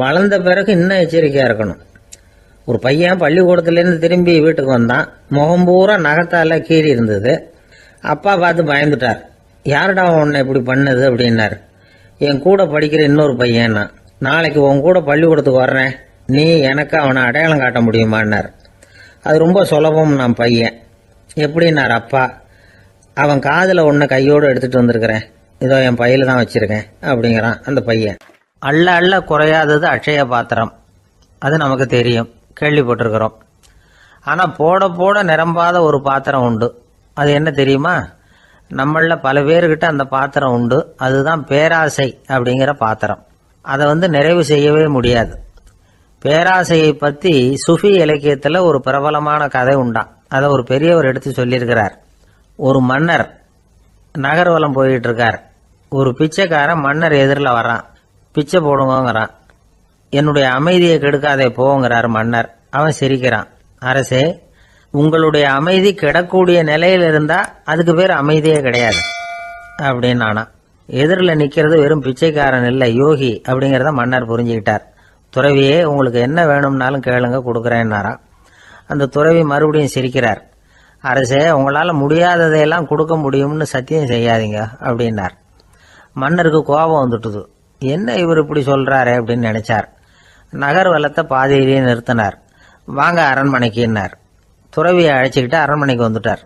வளர்ந்த பிறகு இன்னும் எச்சரிக்கையாக இருக்கணும். ஒரு பையன் பள்ளிக்கூடத்துலேருந்து திரும்பி வீட்டுக்கு வந்தான். முகம் பூரா நகத்தால் கீறி இருந்தது. அப்பா பார்த்து பயந்துட்டார். யாருடா உன்னை இப்படி பண்ணது அப்படின்னார். என் கூட படிக்கிற இன்னொரு பையன்னா. நாளைக்கு உன் கூட பள்ளிக்கூடத்துக்கு வர்றேன், நீ எனக்கு அவனை அடையாளம் காட்ட முடியுமான்னார். அது ரொம்ப சுலபம் நான் பையன். எப்படின்னார் அப்பா. அவன் காதில் ஒன்று கையோடு எடுத்துகிட்டு வந்திருக்கிறேன், இதோ என் பையில தான் வச்சுருக்கேன் அப்படிங்கிறான் அந்த பையன். அள்ள அள்ள குறையாதது அட்சய பாத்திரம், அது நமக்கு தெரியும், கேள்விப்பட்டிருக்கிறோம். ஆனால் போட போட நிரம்பாத ஒரு பாத்திரம் உண்டு. அது என்ன தெரியுமா? நம்மளில் பல பேர்கிட்ட அந்த பாத்திரம் உண்டு. அதுதான் பேராசை அப்படிங்கிற பாத்திரம். அதை நிறைவு செய்யவே முடியாது. பேராசையை பற்றி சுஃபி இலக்கியத்தில் ஒரு பிரபலமான கதை உண்டாம். அதை ஒரு பெரியவர் எடுத்து சொல்லியிருக்கிறார். ஒரு மன்னர் நகர்வலம் போயிட்டு இருக்கார். ஒரு பிச்சைக்காரன் மன்னர் எதிரில் வரான். பிச்சை போடுங்கிறான். என்னுடைய அமைதியை கெடுக்காதே போங்கிறார் மன்னர். அவன் சிரிக்கிறான். அரசே, உங்களுடைய அமைதி கெடக்கூடிய நிலையில் இருந்தால் அதுக்கு பேர் அமைதியே கிடையாது அப்படின்னு ஆனா. எதிரில் நிற்கிறது வெறும் பிச்சைக்காரன் இல்லை, யோகி அப்படிங்கிறத மன்னர் புரிஞ்சுக்கிட்டார். துறவியே, உங்களுக்கு என்ன வேணும்னாலும் கேளுங்க, கொடுக்குறேன்னாராம். அந்த துறவி மறுபடியும் சிரிக்கிறார். அரசே, உங்களால் முடியாததையெல்லாம் கொடுக்க முடியும்னு சத்தியம் செய்யாதீங்க அப்படின்னார். மன்னருக்கு கோபம் வந்துட்டுது. என்ன இவர் இப்படி சொல்கிறாரே அப்படின்னு நினைச்சார். நகர்வலத்தை பாதியிலேயே நிறுத்தினார். வாங்க அரண்மனைக்குன்னார். துறவியை அழைச்சிக்கிட்டு அரண்மனைக்கு வந்துட்டார்.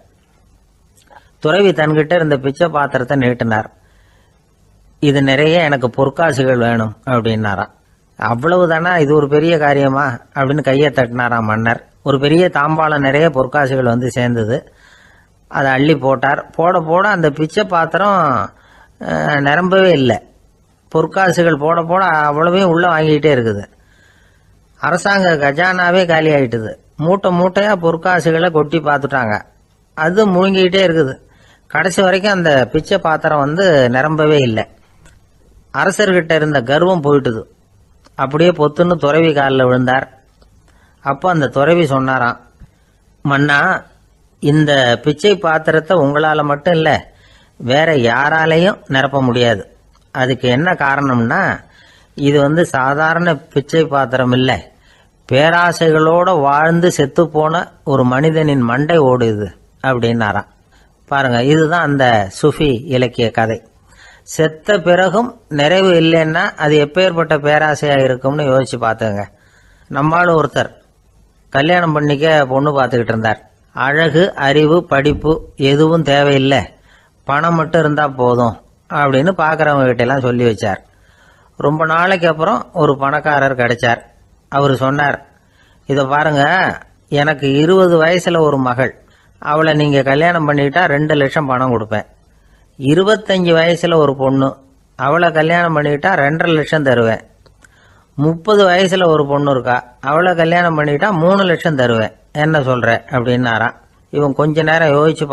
துறவி தன்கிட்ட இருந்த பிச்சை பாத்திரத்தை நீட்டினார். இது நிறைய எனக்கு பொற்காசுகள் வேணும் அப்படின்னாராம். அவ்வளவுதானா, இது ஒரு பெரிய காரியமா அப்படின்னு கையை தட்டினாராம் மன்னர். ஒரு பெரிய தாம்பாளம் நிறைய பொற்காசுகள் சேர்ந்தது. அதை அள்ளி போட்டார். போட போட அந்த பிச்சை பாத்திரம் நிரம்பவே இல்லை. பொற்காசுகள் போட போட அவ்வளவையும் உள்ளே வாங்கிக்கிட்டே இருக்குது. அரசாங்க கஜானாவே காலி ஆயிட்டுது. மூட்டை மூட்டையா பொற்காசுகளை கொட்டி பார்த்துட்டாங்க. அது முழுங்கிக்கிட்டே இருக்குது. கடைசி வரைக்கும் அந்த பிச்சை பாத்திரம் நிரம்பவே இல்லை. அரசர்கிட்ட இருந்த கர்வம் போயிட்டுது. அப்படியே பொத்துன்னு துறவி காலில் விழுந்தார். அப்போ அந்த துறவி சொன்னாராம், மன்னா, இந்த பிச்சை பாத்திரத்தை உங்களால் மட்டும் இல்லை, வேற யாராலையும் நிரப்ப முடியாது. அதுக்கு என்ன காரணம்னா, இது சாதாரண பிச்சை பாத்திரம் இல்லை, பேராசைகளோட வாழ்ந்து செத்து போன ஒரு மனிதனின் மண்டை ஓடுது அப்படின்னாராம். பாருங்க, இதுதான் அந்த சுஃபி இலக்கிய கதை. செத்த பிறகும் நிறைவு இல்லைன்னா அது எப்பேற்பட்ட பேராசையா இருக்கும்னு யோசிச்சு பார்த்துங்க. நம்மளும் ஒருத்தர் கல்யாணம் பண்ணிக்க பொண்ணு பார்த்துக்கிட்டு இருந்தார். அழகு, அறிவு, படிப்பு எதுவும் தேவையில்லை, பணம் மட்டும் இருந்தா போதும் அப்படின்னு பார்க்குறவங்க கிட்ட எல்லாம் சொல்லி வச்சார். ரொம்ப நாளைக்கு அப்புறம் ஒரு பணக்காரர் கிடைச்சார். அவர் சொன்னார், இதை பாருங்க, எனக்கு 20 வயசுல ஒரு மகள், அவளை நீங்க கல்யாணம் பண்ணிக்கிட்டா 2 லட்சம் பணம் கொடுப்பேன். 25 வயசுல ஒரு பொண்ணு, அவளை கல்யாணம் பண்ணிக்கிட்டா 2.5 லட்சம் தருவேன். 30 வயசுல ஒரு பொண்ணு இருக்கா, அவளை கல்யாணம் பண்ணிக்கிட்டா 3 லட்சம் தருவேன். என்ன சொல்ற அப்படின்னாராம். இவன் கொஞ்ச நேரம் யோசிச்சு